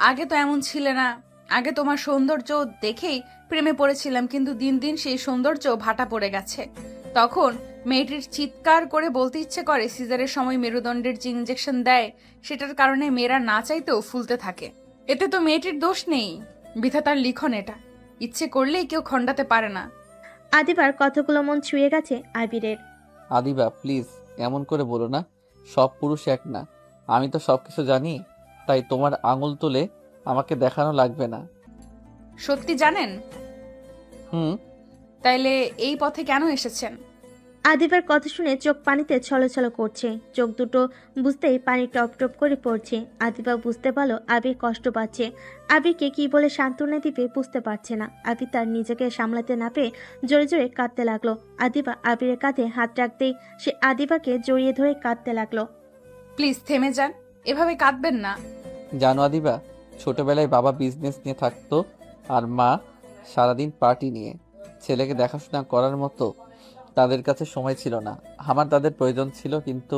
আগে তো এমন ছিলে না। আগে তোমার সৌন্দর্য দেখেই প্রেমে পড়েছিলাম, কিন্তু দিন দিন সেই সৌন্দর্য ভাটা পড়ে গেছে। তখন মেয়েটির চিৎকার করে বলতে ইচ্ছে করে, সিজারের সময় মেরুদণ্ডের যে ইঞ্জেকশন দেয় সেটার কারণে মেয়েরা না চাইতেও ফুলতে থাকে। এতে তো মেয়েটির দোষ নেই, বিধাতার লিখন এটা, ইচ্ছে করলেই কেউ খণ্ডাতে পারে না। আদিবার কথাগুলো মন ছুঁয়ে গেছে আবিরের। আদিবা প্লিজ এমন করে বলো না, সব পুরুষ এক না। আমি তো সবকিছু জানি, তাই তোমার আঙুল তুলে আমাকে দেখানো লাগবে না। সত্যি জানেন? হুম। তাইলে এই পথে কেন এসেছেন? আদিবার কথা শুনে চোখ পানিতে ছলছল করছে। চোখ দুটো বুঝতেই পানি টপ টপ করে পড়ছে। আদিবা বুঝতে পারলো আবির কষ্ট পাচ্ছে। আবিরকে কি বলে সান্ত্বনা দিবে বুঝতে পারছে না। আবির তার নিজেকে সামলাতে না পেরে জোরে জোরে কাঁদতে লাগলো। আদিবা আবিরের কাঁধে হাত রাখতেই সে আদিবাকে জড়িয়ে ধরে কাঁদতে লাগলো। প্লিজ থেমে যান, এভাবে কাঁদবেন না। জানো আদিবা, ছোটবেলায় বাবা বিজনেস নিয়ে থাকতো আর মা সারাদিন পার্টি নিয়ে। ছেলেকে দেখাশোনা করার মতো তাদের কাছে সময় ছিল না। আমার তাদের প্রয়োজন ছিল, কিন্তু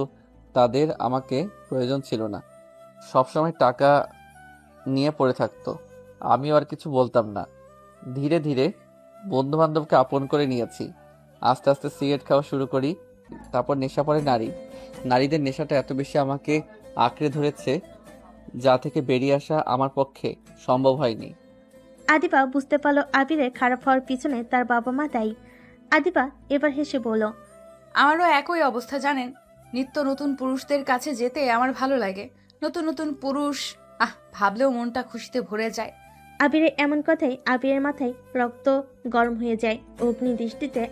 তাদের আমাকে প্রয়োজন ছিল না। সবসময় টাকা নিয়ে পড়ে থাকতো। আমিও আর কিছু বলতাম না। ধীরে ধীরে বন্ধু বান্ধবকে আপন করে নিয়েছি। আস্তে আস্তে সিগারেট খাওয়া শুরু করি। তারপর নেশা পড়ে নারী। নারীদের নেশাটা এত বেশি আমাকে আঁকড়ে ধরেছে, যা থেকে বেরিয়ে আসা আমার পক্ষে সম্ভব হয়নি। আদিবা বুঝতে পারলো আবিরের খারাপ হওয়ার পিছনে তার বাবা মা দায়ী। আদিবা এবার হেসে বলল, আমারও একই অবস্থা জানেন। নিত্য নতুন পুরুষদের কাছে যেতে আমার ভালো লাগে। নতুন নতুন পুরুষ, ভাবলেও মনটা খুশিতে ভরে যায়। আবিরের এমন কথাই আবিরের মাথায় রক্ত গরম হয়ে যায়। অগ্নি দৃষ্টিতে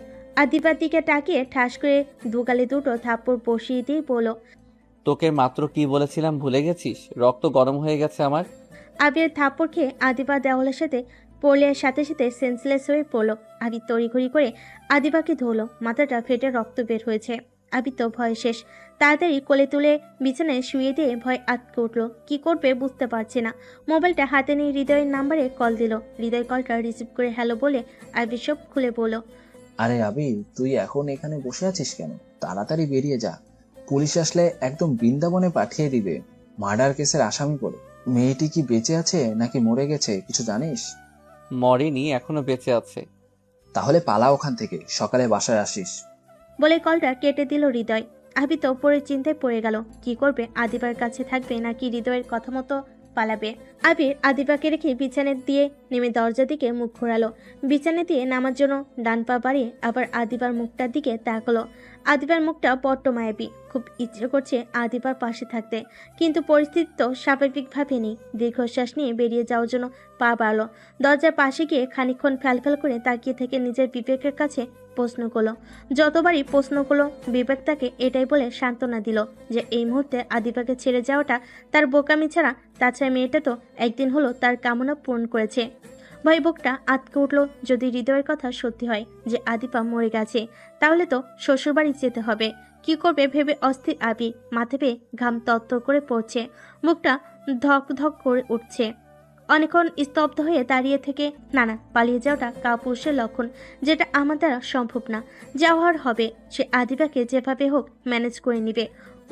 আদিবার দিকে তাকিয়ে ঠাস করে দুগালে দুটো থাপ্পড় বসিয়ে দিয়ে বলল, তোকে মাত্র কি বলেছিলাম ভুলে গেছিস? রক্ত গরম হয়ে গেছে আমার। আবির থাপ্পড় খেয়ে আদিবা দেওয়ালের সাথে পড়লে সাথে সাথে সেন্সলেস হয়ে পড়লো। আবির তড়িঘড়ি করে আদিবাকে ধরলো। মাথাটা ফেটে রক্ত বের হয়েছে। আবির তো ভয় শেষ। তাড়াতাড়ি কোলে তুলে বিছানায় শুয়ে দিয়ে ভয় আটকে উঠলো। কি করবে বুঝতে পারছে না। মোবাইলটা হাতে নিয়ে হৃদয়ের নাম্বারে কল দিল। হৃদয় কলটা রিসিভ করে হ্যালো বলে আবির সব খুলে বলল, আরে আবির, তুই এখন এখানে বসে আছিস কেন? তাড়াতাড়ি বেরিয়ে যা। পুলিশ আসলে একদম বৃন্দাবনে পাঠিয়ে দিবে মার্ডার কেসের আসামি করে। মেয়েটি কি বেঁচে আছে নাকি মরে গেছে কিছু জানিস? মরেনি, এখনো বেঁচে আছে। তাহলে পালা ওখান থেকে, সকালে বাসায় আসিস। বলে কলটা কেটে দিল হৃদয়। আবি তো পরে চিন্তায় পড়ে গেল। কি করবে? আদিবার কাছে থাকবে নাকি হৃদয়ের কথা মতো পালাবে? আবির আদিবাকে রেখে বিছানে দিয়ে নেমে দরজা দিকে মুখ ঘোরালো। বিছানে দিয়ে নামার জন্য ডান পা বাড়িয়ে আবার আদিবার মুখটার দিকে তাকালো। আদিবার মুখটা বড্ড মায়াবী। খুব ইচ্ছে করছে আদিবার পাশে থাকতে, কিন্তু পরিস্থিতি তো স্বাভাবিকভাবে নেই। দীর্ঘশ্বাস নিয়ে বেরিয়ে যাওয়ার জন্য পা বাড়ালো। দরজার পাশে গিয়ে খানিকক্ষণ ফ্যালফ্যাল করে তাকিয়ে থেকে নিজের বিবেকের কাছে প্রশ্ন করলো। যতবারই প্রশ্ন করলো, বিবেক তাকে এটাই বলে সান্ত্বনা দিল যে এই মুহূর্তে আদিবাকে ছেড়ে যাওয়াটা তার বোকামি ছাড়া। তাছাড়া মেয়েটা তো একদিন হলো তার কামনা পূরণ করেছে। ভয় বুকটা আটকে উঠল। যদি হৃদয়ের কথা সত্যি হয় যে আদিপা মরে গেছে, তাহলে তো শ্বশুরবাড়ি যেতে হবে। কি করবে ভেবে অস্থির আবি। মাথা পেয়ে ঘাম তত্তর করে পড়ছে। মুখটা ধক ধক করে উঠছে। অনেকক্ষণ স্তব্ধ হয়ে দাঁড়িয়ে থেকে না পালিয়ে যাওয়াটা কাপুরুষের লক্ষণ, যেটা আমার দ্বারা সম্ভব না। যাওয়ার হবে, সে আদিবাকে যেভাবে হোক ম্যানেজ করে নিবে।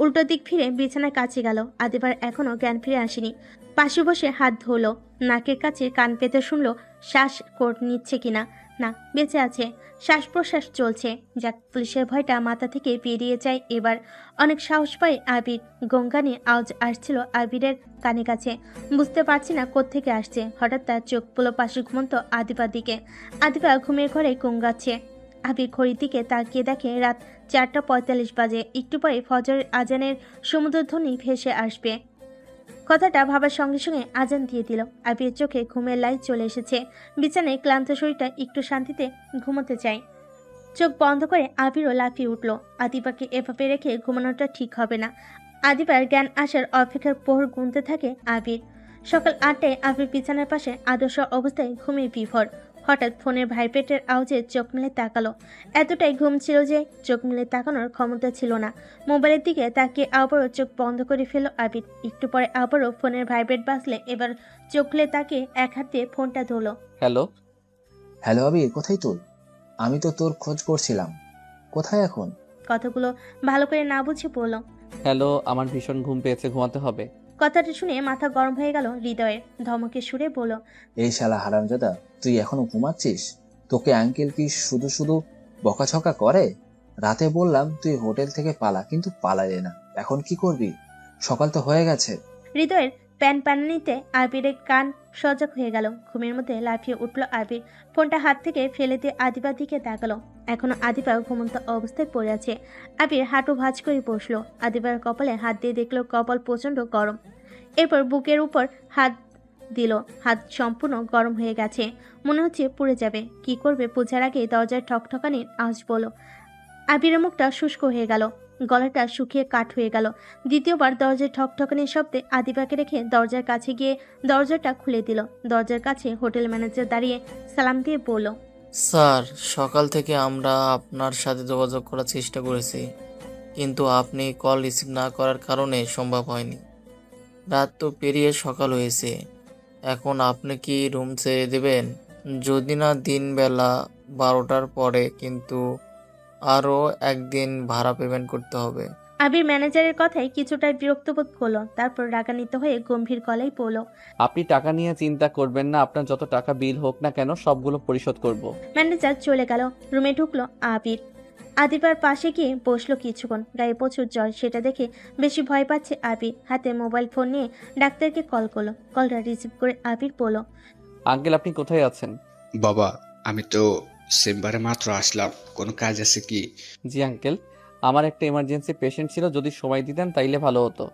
উল্টো দিক ফিরে বিছানায় কাছে গেল। আদিবার এখনো জ্ঞান ফিরে আসেনি। পাশে বসে হাত ধরলো। নাকের কাছে কান পেতে শুনলো শ্বাস নিচ্ছে কিনা। না, বেঁচে আছে। শ্বাস প্রশ্বাস চলছে। যাক, পুলিশের ভয়টা মাথা থেকে বেরিয়ে যায় এবার। অনেক সাহস পায় আবির। গঙ্গানি আওয়াজ আসছিল আবিরের কানে কাছে। বুঝতে পারছি না কোত্থেকে আসছে। হঠাৎ তার চোখ পড়লো পাশে ঘুমন্ত আদিবার দিকে। আদিবা ঘুমের ঘরে গঙ্গাচ্ছে। আবির ঘড়ির দিকে তাকিয়ে দেখে রাত 4:45 বাজে। একটু পরে ফজরের আজানের সমুদ্রধ্বনি ভেসে আসবে। কথাটা ভাবার সঙ্গে সঙ্গে আজান দিয়ে দিল। আবির চোখে ঘুমের লাইট চলে এসেছে। বিছানায় ক্লান্ত শরীরটা একটু শান্তিতে ঘুমোতে চায়। চোখ বন্ধ করে আবিরও লাফিয়ে উঠল। আদিবাকে এভাবে রেখে ঘুমানোটা ঠিক হবে না। আদিবার জ্ঞান আসার অপেক্ষার প্রহর গুনতে থাকে আবির। সকাল 8টায় আবির বিছানার পাশে আদর্শ অবস্থায় ঘুমিয়ে বিভোর। হঠাৎ ফোনের ভাইব্রেটের আওয়াজে চোখ মেলে তাকালো। এতটাই ঘুম ছিল যে চোখ মেলে তাকানোর ক্ষমতা ছিল না। মোবাইলের দিকে তাকিয়ে আবারও চোখ বন্ধ করে ফেলল আবির। একটু পরে আবারও ফোনের ভাইব্রেট বাজলে এবার চোখ মেলে তাকিয়ে এক হাত দিয়ে ফোনটা ধরলো। হ্যালো। হ্যালো আবির, কোথায় তুই? আমি তো তোর খোঁজ করছিলাম। কোথায় এখন? কথাগুলো ভালো করে না বুঝে বলল। হ্যালো, আমার ভীষণ ঘুম পেয়েছে, ঘুমাতে হবে। কথাটা শুনে মাথা গরম হয়ে গেল হৃদয়ের। ধমকে সুরে বলল, এই শালা হারামজাদা, তুই এখনো ঘুমাচ্ছিস? তোকে আঙ্কেল কি শুধু শুধু বকাঝকা করে? রাতে বললাম তুই হোটেল থেকে পালা, কিন্তু পালালে না। এখন কি করবি? সকাল তো হয়ে গেছে। হৃদয়ের প্যানপ্যানানিতে আবিরের কান সজাগ হয়ে গেল। ঘুমের মধ্যে লাফিয়ে উঠল আবির। ফোনটা হাত থেকে ফেলে দিয়ে আদিবার দিকে তাকালো। এখনো আদিবা ঘুমন্ত অবস্থায় পড়ে আছে। আবির হাঁটু ভাঁজ করে বসলো। আদিবার কপালে হাত দিয়ে দেখলো কপাল প্রচন্ড গরম। এরপর বুকের উপর হাত দিল। হাত সম্পূর্ণ গরম হয়ে গেছে, মনে হচ্ছে পুড়ে যাবে। কি করবে বোঝার আগে দরজার ঠকঠকানির আওয়াজ বলো। আবিরের মুখটা শুষ্ক হয়ে গেল, গলাটা শুকিয়ে কাঠ হয়ে গেল। দ্বিতীয়বার দরজার ঠকঠকানির শব্দে আদিবাকে রেখে দরজার কাছে গিয়ে দরজাটা খুলে দিল। দরজার কাছে হোটেল ম্যানেজার দাঁড়িয়ে সালাম দিয়ে বলল, স্যার, সকাল থেকে আমরা আপনার সাথে যোগাযোগ করার চেষ্টা করেছি, কিন্তু আপনি কল রিসিভ না করার কারণে সম্ভব হয়নি। রাত তো পেরিয়ে সকাল হয়েছে, এখন আপনি কি রুম ছেড়ে দেবেন? যদি না দিনবেলা 12টার পরে, কিন্তু আরও একদিন ভাড়া পেমেন্ট করতে হবে। আবির ম্যানেজারের কথায় কিছুটা বিরক্ত বোধ করলো, তারপর রাগান্বিত হয়ে গম্ভীর গলায় বলল, আপনি টাকা নিয়ে চিন্তা করবেন না, আপনার যত টাকা বিল হোক না কেন সবগুলো পরিশোধ করব। ম্যানেজার চলে গেল। রুমে ঢুকলো আবির। আদিবার পাশে গিয়ে বসলো কিছুক্ষণ। গায়ে প্রচুর জ্বর, সেটা দেখে বেশি ভয় পাচ্ছে আবির। হাতে মোবাইল ফোন নিয়ে ডাক্তারকে কল করলো। কলটা রিসিভ করে আবির বলল, আঙ্কেল আপনি কোথায় আছেন? বাবা, আমি তো চেম্বারে মাত্র আসলাম, কোনো কাজ আছে কি? জি আঙ্কেল, আমার একটা এমার্জেন্সি পেশেন্ট ছিল, যদি সময় দিতেন তাইলে ভালো হতো।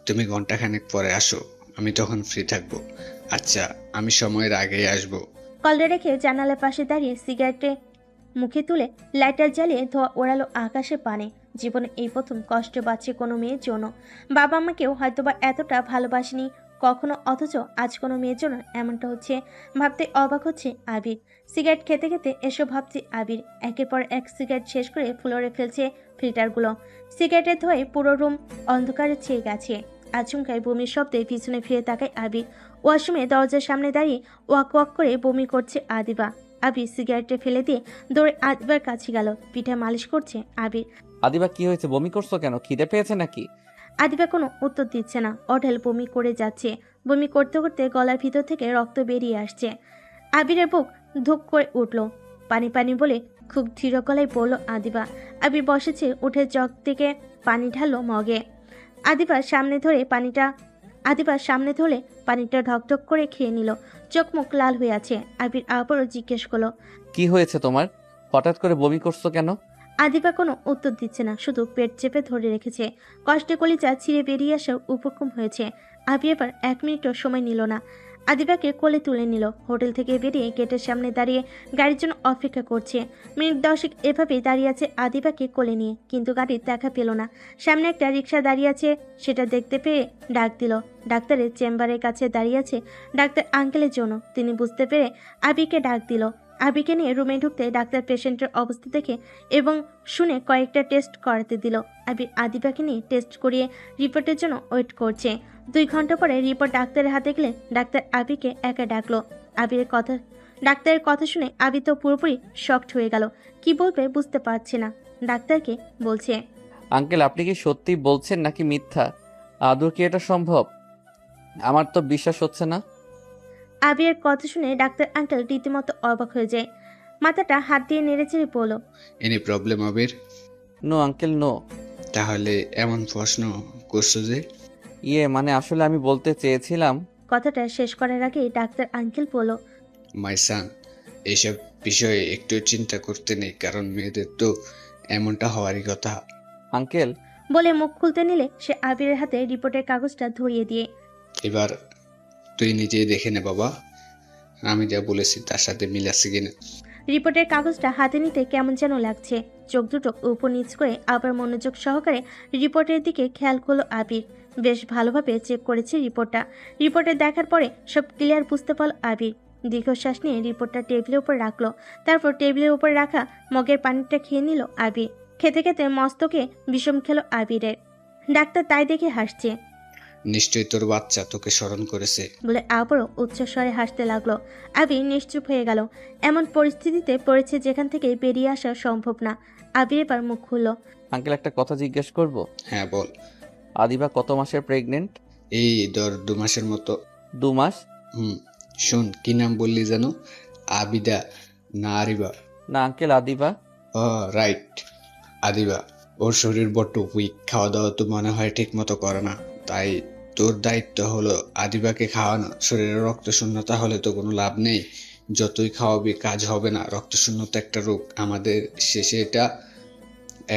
তুমি ঘন্টাখানেক পরে আসো, আমি তখন ফ্রি থাকবো। আচ্ছা, আমি সময়ের আগেই আসবো। কলটা রেখে জানালার পাশে দাঁড়িয়ে সিগারেটে মুখে তুলে লাইটার জ্বালিয়ে ধোয়া ওড়ালো আকাশে পানে। জীবনে এই প্রথম কষ্ট পাচ্ছে কোনো মেয়ের জন্য। বাবা মাকেও হয়তোবা এতটা ভালোবাসিনি কখনো, অথচ আজ কোনো মেয়ের জন্য এমনটা হচ্ছে ভাবতে অবাক হচ্ছে আবির। সিগারেট খেতে খেতে এসব ভাবছে আবির। একের পর এক সিগারেট শেষ করে ফ্লোরে ফেলছে ফিল্টারগুলো। সিগারেটের ধোয়ে পুরো রুম অন্ধকারে ছেয়ে গেছে। আচমকায় বমির শব্দে পিছনে ফিরে তাকায় আবির। ওয়াশরুমে দরজার সামনে দাঁড়িয়ে ওয়াক ওয়াক করে বমি করছে আদিবা। আবির সিগারেটে ফেলে দিয়ে দৌড়ে আদিবার কাছে গেল। পিঠে মালিশ করছে আবির। আদিবা কি হয়েছে, বমি করছো কেন? খিদে পেয়েছে নাকি? আদিবা কোনো উত্তর দিচ্ছে না, অঢেল বমি করে যাচ্ছে। বমি করতে করতে গলার ভিতর থেকে রক্ত বেরিয়ে আসছে। আবিরের বুক ধুক করে উঠল। পানি পানি বলে খুব ধীর গলায় বলল আদিবা। আবির বসেছে, উঠে জগ থেকে পানি ঢাললো মগে। আদিবার সামনে ধরে পানিটা ঢকঢক করে খেয়ে নিল। চোখ মুখ লাল হয়ে আছে। আবির আবারও জিজ্ঞেস করলো, কি হয়েছে তোমার? হঠাৎ করে বমি করছো কেন? আদিবা কোনো উত্তর দিচ্ছে না, শুধু পেট চেপে ধরে রেখেছে। কষ্টে কলিজা ছিঁড়ে বেরিয়ে আসার উপক্রম হয়েছে। আবি এবার 1 মিনিটও সময় নিল না, আদিবাকে কোলে তুলে নিল। হোটেল থেকে বেরিয়ে গেটের সামনে দাঁড়িয়ে গাড়ির জন্য অপেক্ষা করছে। মিনিট 10 এভাবেই দাঁড়িয়ে আছে আদিবাকে কোলে নিয়ে, কিন্তু গাড়ির দেখা পেল না। সামনে একটা রিক্সা দাঁড়িয়ে আছে, সেটা দেখতে পেয়ে ডাক দিল। ডাক্তারের চেম্বারের কাছে দাঁড়িয়ে আছে ডাক্তার আঙ্কেলের জন্য। তিনি বুঝতে পেরে আবিকে ডাক দিল। আবিকে নিয়ে রুমে ঢুকতে ডাক্তার পেশেন্টের অবস্থা দেখে এবং শুনে কয়েকটা টেস্ট করাতে দিল। আবির আদিবাকে নিয়ে টেস্ট করিয়ে রিপোর্টের জন্য ওয়েট করছে। 2 ঘন্টা পরে রিপোর্ট ডাক্তারের হাতে গেলে ডাক্তার আবিকে একা ডাকলো। ডাক্তারের কথা শুনে আবি তো পুরোপুরি শকড হয়ে গেল। কি বলবে বুঝতে পারছে না। ডাক্তারকে বলছে, আঙ্কেল আপনি কি সত্যি বলছেন নাকি মিথ্যা? আদৌ কি এটা সম্ভব? আমার তো বিশ্বাস হচ্ছে না। আবির কথা শুনে ডাক্তার আঙ্কেল রীতিমতো অবাক হয়ে যায়। মাথাটা হাত দিয়ে নেড়েচেড়ে বলল, any problem Abir? No uncle no. তাহলে এমন প্রশ্ন করছো যে? মানে আসলে আমি বলতে চেয়েছিলাম। কথাটা শেষ করার আগেই ডাক্তার আঙ্কেল বলল, মাই সান, এইসব বিষয়ে একটু চিন্তা করতে নেই, কারণ মেয়েদের তো এমনটা হওয়ারই কথা। আঙ্কেল বলে মুখ খুলতে নিলে সে আবিরের হাতে রিপোর্টের কাগজটা ধরিয়ে দিয়ে, এবার তুই নিজেই দেখে নে বাবা, আমি যা বলেছি তার সাথে মিল আছে কিনা। রিপোর্টের কাগজটা হাতে নিতে কেমন যেন লাগছে। চোখ দুটো উপর নিচ করে আবার মনোযোগ সহকারে রিপোর্টের দিকে খেয়াল করলো আবির। বেশ ভালোভাবে চেক করেছে রিপোর্টটা। রিপোর্টে দেখার পরে সব ক্লিয়ার বুঝতে পারল আবির। দীর্ঘশ্বাস নিয়ে রিপোর্টটা টেবিলের উপর রাখলো। তারপর টেবিলের উপর রাখা মগের পানিটা খেয়ে নিল আবির। খেতে খেতে মস্তকে বিষম খেলো আবিরের। ডাক্তার তাই দেখে হাসছে নিশ্চয়ই তোর বাচ্চা তোকে স্মরণ করেছে। বলে আবারও উচ্চস্বরে হাসতে লাগলো। আবির নিশ্চুপ হয়ে গেল। এমন পরিস্থিতিতে পড়েছে যেখান থেকে বেরিয়ে আসা সম্ভব না। আবির এবার মুখ খুলল, আঙ্কেল একটা কথা জিজ্ঞেস করব? হ্যাঁ বল। আদিবা কত মাসের প্রেগনেন্ট? এই ধর 2 মাসের মতো। 2 মাস? শোন, কি নাম বললি জানো? আবিদা না আরিবা? না আঙ্কেল আদিবা। ও রাইট, আদিবা। ওর শরীর বড্ড উইক, খাওয়া দাওয়া তো মনে হয় ঠিক মতো করে না, তাই তোর দায়িত্ব হলো আদিবাকে খাওয়ানো। শরীরে রক্ত শূন্যতা হলে তো কোনো লাভ নেই, যতই খাওয়াবি কাজ হবে না। রক্ত শূন্যতা একটা রোগ, আমাদের শেষে এটা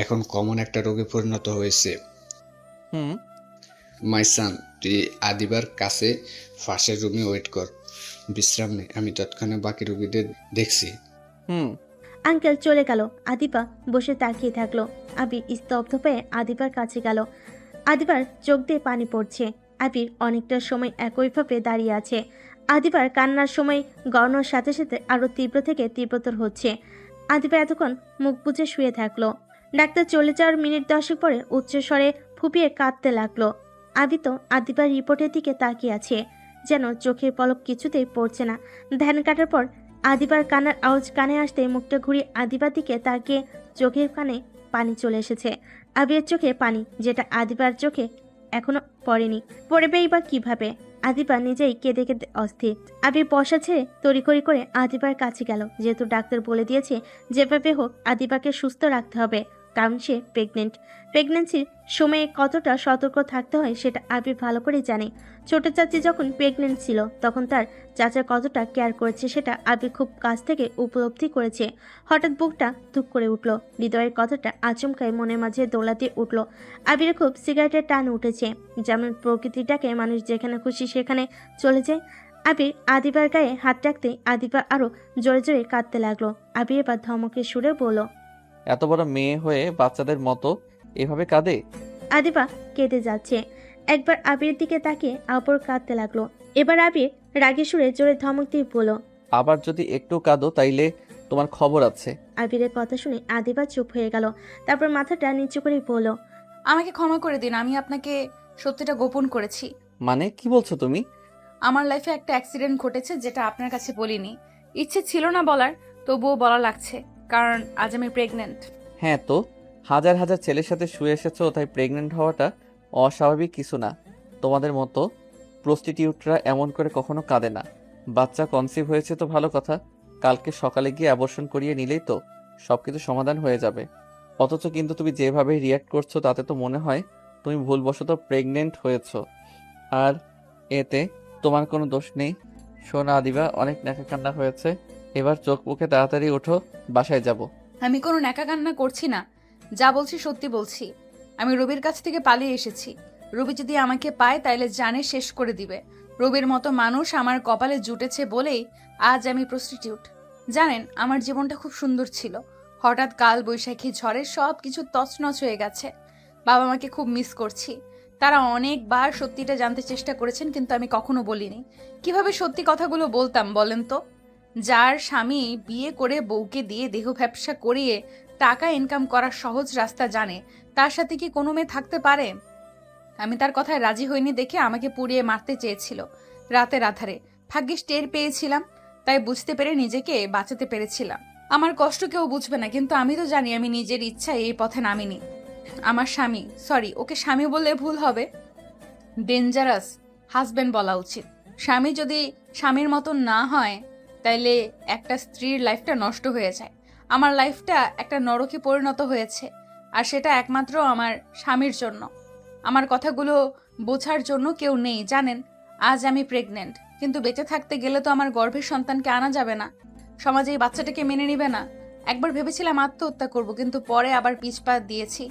এখন কমন একটা রোগে পরিণত হয়েছে। হুম মাই সান, তুই আদিবার কাছে ফাঁসের রুমে ওয়েট কর, বিশ্রাম নে, আমি তৎক্ষণাৎ বাকি রোগীদের দেখছি। হুম। আঙ্কেল চলে গেল। আদিবা বসে তাকিয়ে থাকলো। আবির স্তব্ধ হয়ে আদিবার কাছে গেল। আদিবার চোখ দিয়ে পানি পড়ছে। আবির অনেকটা সময় একইভাবে দাঁড়িয়ে আছে। আদিবার কান্নার সময় গড়ানোর সাথে সাথে আরো তীব্র থেকে তীব্রতর হচ্ছে। আদিবা এতক্ষণ মুখ বুজে শুয়ে থাকলো। ডাক্তার চলে যাওয়ার মিনিট 10 পরে উচ্চস্বরে ফুপিয়ে কাঁদতে লাগলো। আবি তো আদিবার রিপোর্টের দিকে তাকিয়ে আছে, যেন চোখের পলক কিছুতেই পড়ছে না। ধ্যান কাটার পর আদিবার কান্নার আওয়াজ কানে আসতে মুখটা ঘুরিয়ে আদিবার দিকে তাকিয়ে চোখের কানে পানি চলে এসেছে। আবিরের চোখে পানি, যেটা আদিবার চোখে এখনো পড়েনি। পড়বেই বা কিভাবে? আদিবা নিজেই কেঁদে কেঁদে অস্থির। আবির বসা ছেড়ে তড়িঘড়ি করে আদিবার কাছে গেল, যেহেতু ডাক্তার বলে দিয়েছে যেভাবে হোক আদিবাকে সুস্থ রাখতে হবে, কারণ সে প্রেগনেন্ট। প্রেগনেন্সির সময়ে কতটা সতর্ক থাকতে হয় সেটা আবির ভালো করে জানে। ছোট চাচি যখন প্রেগনেন্ট ছিল তখন তার চাচা কতটা কেয়ার করেছে সেটা আবির খুব কাছ থেকে উপলব্ধি করেছে। হঠাৎ বুকটা ধুক করে উঠল। হৃদয়ের কথাটা আচমকায় মনের মাঝে দোলা দিয়ে উঠল। আবির খুব সিগারেটের টান উঠেছে। যেমন প্রকৃতিটাকে মানুষ যেখানে খুশি সেখানে চলে যায়। আবির আদিবার গায়ে হাত রাখতেই আদিবা আরো জোরে জোরে কাঁদতে লাগলো। আবির এবার ধমকে সুরে বলল, এত বড় মেয়ে হয়ে বাচ্চাদের মতো এভাবে কাঁদে? আদিবা কেঁদে যাচ্ছে। একবার আবির দিকে তাকিয়ে আবার কাঁদতে লাগলো। এবার আবির রাগে সুরে জোরে ধমক দিয়ে বলল। আবার যদি একটু কাঁদো তাইলে তোমার খবর আছে। আবিরের কথা শুনে আদিবা চুপ হয়ে গেল। তারপর মাথাটা নিচু করে বলল, আমাকে ক্ষমা করে দিন, আমি আপনাকে সত্যিটা গোপন করেছি। মানে কি বলছো তুমি? আমার লাইফে একটা অ্যাক্সিডেন্ট ঘটেছে যেটা আপনার কাছে বলিনি। ইচ্ছে ছিল না বলার, তবুও বলা লাগছে, কারণ আজ আমি প্রেগনেন্ট। হ্যাঁ তো, হাজার হাজার ছেলের সাথে শুয়ে এসেছো, তাই প্রেগনেন্ট হওয়াটা অস্বাভাবিক কিছু না। তোমাদের মতো প্রস্টিটিউটরা এমন করে কখনো কাঁদে না। বাচ্চা কনসিভ হয়েছে তো ভালো কথা, কালকে সকালে গিয়ে অ্যাবর্শন করিয়ে নিলেই তো সবকিছু সমাধান হয়ে যাবে। অথচ কিন্তু তুমি যেভাবে রিয়্যাক্ট করছো তাতে তো মনে হয় তুমি ভুলবশত প্রেগনেন্ট হয়েছো, আর এতে তোমার কোনো দোষ নেই। শোনা আদিবা, অনেক ন্যাকা কান্না হয়েছে, এবার চোখ মুখে তাড়াতাড়ি ওঠো, বাসায় যাব। আমি কোনো ন্যাকা কান্না করছি না, যা বলছি সত্যি বলছি। আমি রবির কাছ থেকে পালিয়ে এসেছি। রবি যদি আমাকে পায় তাইলে জানে শেষ করে দিবে। রবির মতো মানুষ আমার কপালে জুটেছে বলেই আজ আমি প্রস্টিটিউট। জানেন, আমার জীবনটা খুব সুন্দর ছিল। হঠাৎ কাল বৈশাখী ঝড়ে সব কিছু তছনছ হয়ে গেছে। বাবা মাকে খুব মিস করছি। তারা অনেকবার সত্যিটা জানতে চেষ্টা করেছেন, কিন্তু আমি কখনো বলিনি। কিভাবে সত্যি কথাগুলো বলতাম বলেন তো? যার স্বামী বিয়ে করে বউকে দিয়ে দেহ ব্যবসা করিয়ে টাকা ইনকাম করার সহজ রাস্তা জানে, তার সাথে কি কোনো মেয়ে থাকতে পারে? আমি তার কথায় রাজি হইনি দেখে আমাকে পুড়িয়ে মারতে চেয়েছিল রাতের আধারে। ভাগ্যিস টের পেয়েছিলাম, তাই বুঝতে পেরে নিজেকে বাঁচাতে পেরেছিলাম। আমার কষ্ট কেউ বুঝবে না, কিন্তু আমি তো জানি আমি নিজের ইচ্ছায় এই পথে নামিনি। আমার স্বামী, সরি ওকে স্বামী বললে ভুল হবে, ডেঞ্জারাস হাজবেন্ড বলা উচিত। স্বামী যদি স্বামীর মতন না হয় তাইলে একটা স্ত্রীর লাইফটা নষ্ট হয়ে যায়। আমার লাইফটা একটা নরকে পরিণত হয়েছে, আর সেটা একমাত্র আমার স্বামীর জন্য। আমার কথাগুলো বোঝার জন্য কেউ নেই জানেন। আজ আমি প্রেগনেন্ট, কিন্তু বেঁচে থাকতে গেলে তো আমার গর্ভের সন্তানকে আনা যাবে না। সমাজে এই বাচ্চাটাকে মেনে নিবে না। একবার ভেবেছিলাম আত্মহত্যা করব, কিন্তু পরে আবার পিছপা দিয়েছি।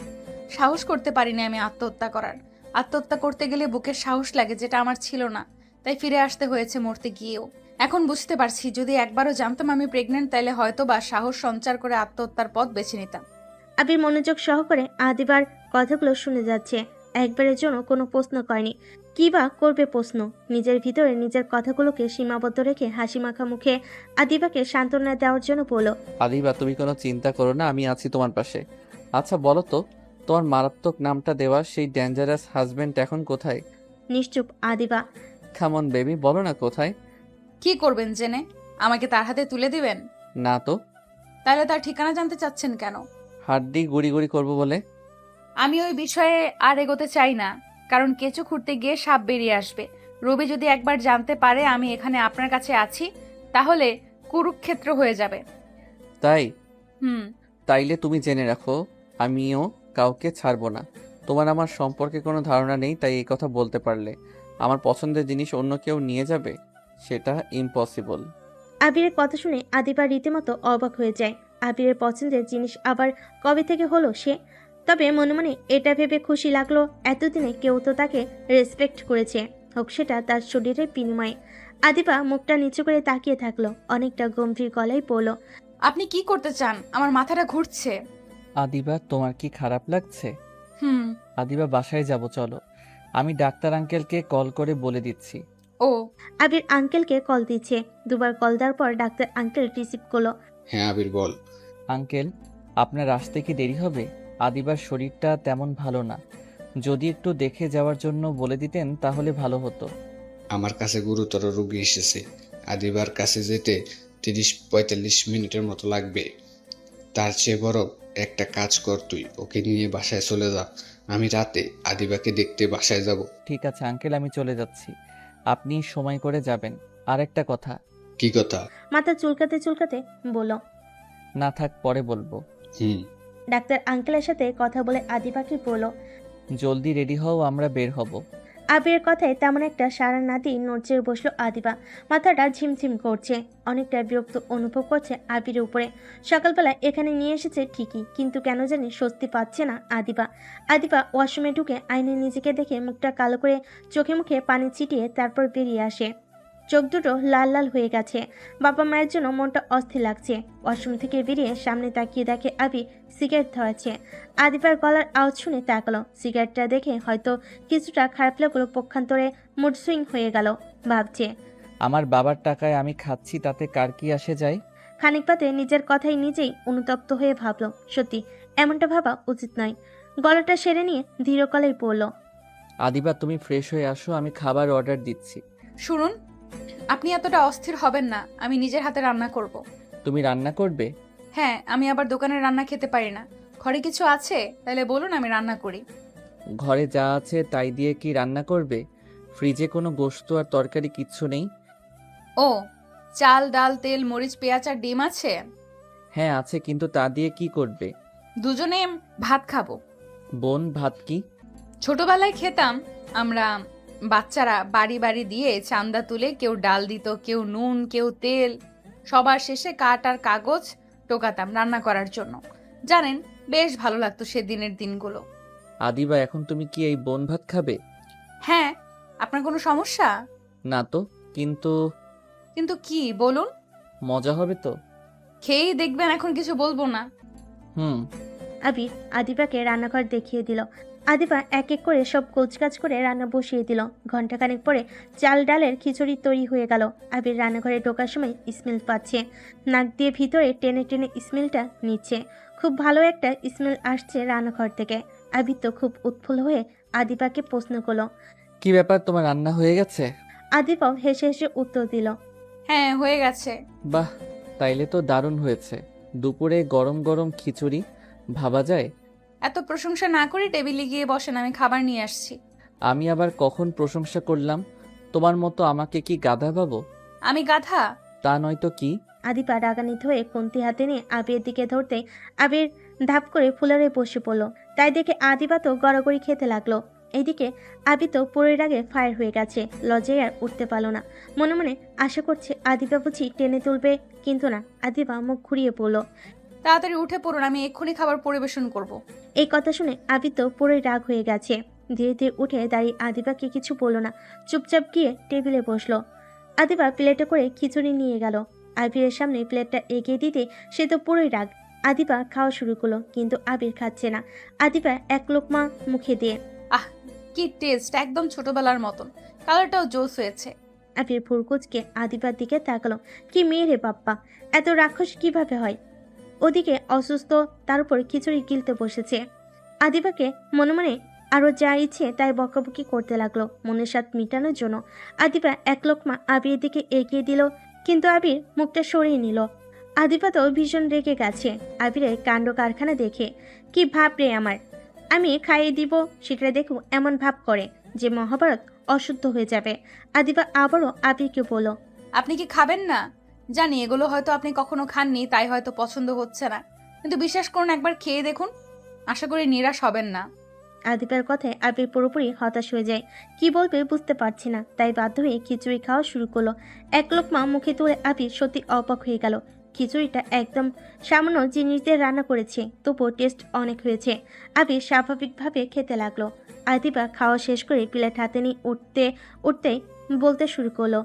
সাহস করতে পারিনি আমি আত্মহত্যা করার। আত্মহত্যা করতে গেলে বুকের সাহস লাগে, যেটা আমার ছিল না, তাই ফিরে আসতে হয়েছে মরতে গিয়েও। এখন বুঝতে পারছি, যদি একবারও জানতাম আমি প্রেগনেন্ট তাইলে হয়তো বা সাহস সঞ্চার করে আত্মহত্যার পথ বেছে নিতাম। আবির মনোযোগ সহকারে আদিবার কথাগুলো শুনে যাচ্ছে। একবারের জন্য কোনো প্রশ্ন করেনি। কি বা করবে প্রশ্ন? নিজের ভিতরে নিজের কথাগুলোকে সীমাবদ্ধ রেখে হাসি মাখা মুখে আদিবাকে সান্ত্বনা দেওয়ার জন্য বলল, আদিবা, তুমি কোনো চিন্তা করো না, আমি আছি তোমার পাশে। আচ্ছা বলো তো, তোমার মারাত্মক নামটা দেওয়া সেই ডেঞ্জারাস হাজবেন্ড এখন কোথায়? নিশ্চুপ আদিবা। কামন বেবি, বলো না কোথায়? কি করবেন জেনে? আমাকে তার হাতে তুলে দিবেন? না তো। তাহলে তার ঠিকানা জানতে চাচ্ছেন কেন? হাড্ডি গুড়ি গুড়ি করবো বলে। আমি ওই বিষয়ে আর এগোতে চাই না, কারণ কেঁচো খুঁড়তে গিয়ে সাপ বেরিয়ে আসবে। রবি যদি একবার জানতে পারে আমি এখানে আপনার কাছে আছি, তাহলে কুরুক্ষেত্র হয়ে যাবে। তাই? হুম। তাইলে তুমি জেনে রাখো, আমিও কাউকে ছাড়বো না। তোমার আমার সম্পর্কে কোনো ধারণা নেই, তাই এই কথা বলতে পারলে আমার পছন্দের জিনিস অন্য কেউ নিয়ে যাবে সেটা ইম্পসিবল। আবিরের কথা শুনে আদিবা রীতিমতো অবাক হয়ে যায়। আবিরের পছন্দের জিনিস আবার কবে থেকে হলো সে? তবে মনে মনে এটা ভেবে খুশি লাগলো, এতদিনে কেউ তো তাকে রেসপেক্ট করেছে, হোক সেটা তার শরীরের বিনিময়ে। আদিবা মুখটা নিচু করে তাকিয়ে থাকলো, অনেকটা গম্ভীর গলায় বলল, আপনি কি করতে চান? আমার মাথাটা ঘুরছে। আদিবা, তোমার কি খারাপ লাগছে? হুম। আদিবা, বাসায় যাব চলো। আমি ডাক্তার আঙ্কেলকে কল করে বলে দিচ্ছি। ও। আবির আঙ্কেলকে কল দিচ্ছে। দুবার কল দেওয়ার পর ডাক্তার আঙ্কেল রিসিভ করলো। হ্যাঁ আবির বল। আঙ্কেল, আপনার আসতে কি দেরি হবে? আদিবার শরীরটা তেমন ভালো না, যদি একটু দেখে যাওয়ার জন্য বলে দিতেন তাহলে ভালো হতো। আমার কাছে গুরুতর রোগী এসেছে, আদিবার কাছে যেতে 30-45 মিনিটের মতো লাগবে। তার চেয়ে বরং একটা কাজ কর, তুই ওকে নিয়ে বাসায় চলে যা। আমি রাতে আদিবাকে দেখতে বাসায় যাব। ঠিক আছে আঙ্কেল, আমি চলে যাচ্ছি, আপনি সময় করে যাবেন। আর একটা কথা। কি কথা? মাথা চুলকাতে চুলকাতে বলল, না থাক, পরে বলবো। ডাক্তার আঙ্কেলের সাথে কথা বলে আদিবাকে বলল। জলদি রেডি হও, আমরা বের হব। আবিরের কথায় তেমন একটা সাড়া না দিয়ে নড়ছে বসলো আদিবা। মাথাটা ঝিমঝিম করছে, অনেকটা বিরক্ত অনুভব করছে আবিরের উপরে। সকালবেলা এখানে নিয়ে এসেছে ঠিকই, কিন্তু কেন জানি স্বস্তি পাচ্ছে না আদিবা। আদিবা ওয়াশরুমে ঢুকে আয়নায় নিজেকে দেখে মুখটা কালো করে চোখে মুখে পানি ছিটিয়ে তারপর বেরিয়ে আসে। চোখ দুটো লাল লাল হয়ে গেছে। বাবা মায়ের জন্য মনটা অস্থির লাগছে। ওয়াশরুম থেকে বেরিয়ে সামনে তাকিয়ে দেখে আবি সিগারেট ধরাচ্ছে। আদিবার গলার আওয়াজ শুনে তাকালো। সিগারেটটা দেখে হয়তো কিছুটা খারাপ লাগলো, পক্ষান্তরে মুড সুইং হয়ে গেল। ভাবছে, আমার বাবার টাকায় আমি খাচ্ছি, তাতে কার কি আসে যায়? খানিক বাদে নিজের কথাই নিজেই অনুতপ্ত হয়ে ভাবলো, সত্যি এমনটা ভাবা উচিত নয়। গলাটা সেরে নিয়ে ধীর গলায় পড়ল, আদিবা, তুমি ফ্রেশ হয়ে আসো, আমি খাবার অর্ডার দিচ্ছি। শুনুন, আপনি এতটা অস্থির হবেন না, আমি নিজের হাতে রান্না করব। তুমি রান্না করবে? হ্যাঁ, আমি আবার দোকানের রান্না খেতে পারি না। ঘরে কিছু আছে তাহলে বলুন, আমি রান্না করি। ঘরে যা আছে তাই দিয়ে কি রান্না করবে? ফ্রিজে কোনো গোশত আর তরকারি কিচ্ছু নেই? ও, চাল ডাল তেল মরিচ পেঁয়াজ আর ডিম আছে। হ্যাঁ আছে, কিন্তু তা দিয়ে কি করবে? দুজনে ভাত খাবো। বোন, ভাত কি? ছোটবেলায় খেতাম আমরা, বাচ্চারা বাড়ি বাড়ি দিয়ে চাঁদা তুলে কেউ ডাল দিত, কেউ নুন, কেউ তেল, সবার শেষে কাঠ আর কাগজ টোকাতাম রান্না করার জন্য। জানেন, বেশ ভালো লাগতো সেদিনের দিনগুলো। আদিবা, এখন তুমি কি এই বোন ভাত খাবে? হ্যাঁ। আপনার কোনো সমস্যা? না তো, কিন্তু কিন্তু কি বলুন? মজা হবে তো? খেয়েই দেখবেন, এখন কিছু বলবো না। হুম। আবির আদিবাকে রান্নাঘর দেখিয়ে দিল। আদিবা এক এক করে সব কোচকাজ করে রান্না বসিয়ে দিল। ঘন্টাখানেক পরে চাল ডালের খিচুড়ি তৈরি হয়ে গেল। আবির রান্নাঘরে ঢোকার সময় স্মেল পাচ্ছে, নাক দিয়ে ভিতরে টেনে টেনে স্মেলটা নিচ্ছে। খুব ভালো একটা স্মেল আসছে রান্নাঘর থেকে। আবির তো খুব উৎফুল্ল হয়ে আদিবাকে প্রশ্ন করলো, কি ব্যাপার, তোমার রান্না হয়ে গেছে? আদিবাও হেসে হেসে উত্তর দিল, হ্যাঁ, হয়ে গেছে। বাহ, তাইলে তো দারুণ হয়েছে। দুপুরে গরম গরম খিচুড়ি, ভাবা যায়? এত প্রশংসা না করে টেবিলে গিয়ে বসেন, আমি খাবার নিয়ে আসছি। আমি আবার কখন প্রশংসা করলাম? তোমার মতো আমাকে কি গাধা ভাবো? আমি গাধা? তা নয়তো কি? আদিবা রাগান্বিত হয়ে খুন্তি হাতে নিয়ে আবিরের দিকে ধরতে আবির ধাপ করে ফুলারে বসে পড়ল। তাই দেখে আদিবা তো গড়াগড়ি খেতে লাগলো। এইদিকে আবি তো পরের আগে ফায়ার হয়ে গেছে, লজ্জায় আর উঠতে পারলো না। মনে মনে আশা করছে আদিবা বুঝি টেনে তুলবে, কিন্তু না, আদিবা মুখ ঘুরিয়ে পড়ল। তাড়াতাড়ি উঠে পড়ুন, আমি এক্ষুনি খাবার পরিবেশন করব। এই কথা শুনে আবি তো পুরোই রাগ হয়ে গেছে। ধীরে ধীরে উঠে দাঁড়িয়ে আদিবাকে কিছু বলল না, চুপচাপ গিয়ে টেবিলে বসলো। আদিবা প্লেটে করে খিচুড়ি নিয়ে গেল। আবিরের সামনে প্লেটটা এগিয়ে দিতে সে তো পুরোই রাগ। আদিবা খাওয়া শুরু করলো, কিন্তু আবির খাচ্ছে না। আদিবা এক লোকমা মুখে দিয়ে, আহ, কি টেস্ট, একদম ছোটবেলার মতন। কালারটাও জোস হয়েছে। আবির ভুরকুচকে আদিবার দিকে তাকালো। কি মেয়ে রে বাপ্পা, এত রাক্ষস কিভাবে হয়? ওদিকে অসুস্থ, তার উপর খিচুড়ি গিলতে বসেছে। আদিবাকে মনে মনে আরো যা ইচ্ছে তাই বকাবকি করতে লাগলো মনের স্বাদ মিটানোর জন্য। আদিবা এক লোকমা আবিরের দিকে এগিয়ে দিল, কিন্তু আবির মুখটা সরিয়ে নিল। আদিবা তো ভীষণ রেগে গেছে আবিরের কাণ্ড কারখানা দেখে। কি ভাব রে আমার, আমি খাইয়ে দিব সেটা দেখো এমন ভাব করে যে মহাভারত অশুদ্ধ হয়ে যাবে। আদিবা আবারও আবিরকে বলল, আপনি কি খাবেন না? জানি এগুলো হয়তো আপনি কখনো খাননি, তাই হয়তো পছন্দ হচ্ছে না, কিন্তু বিশ্বাস করুন, একবার খেয়ে দেখুন, আশা করি নিরাশ হবেন না। আদিবার কথায় আবির পুরোপুরি হতাশ হয়ে যায়। কি বলবে বুঝতে পারছি না, তাই বাধ্য হয়ে খিচুড়ি খাওয়া শুরু করলো। এক লোকমা মুখে তুলে আবির সত্যি অবাক হয়ে গেল। খিচুড়িটা একদম সামান্য জিনিস দিয়ে রান্না করেছে, তবুও টেস্ট অনেক হয়েছে। আবির স্বাভাবিকভাবে খেতে লাগলো। আদিবা খাওয়া শেষ করে প্লেট হাতে নিয়ে উঠতেই বলতে শুরু করলো।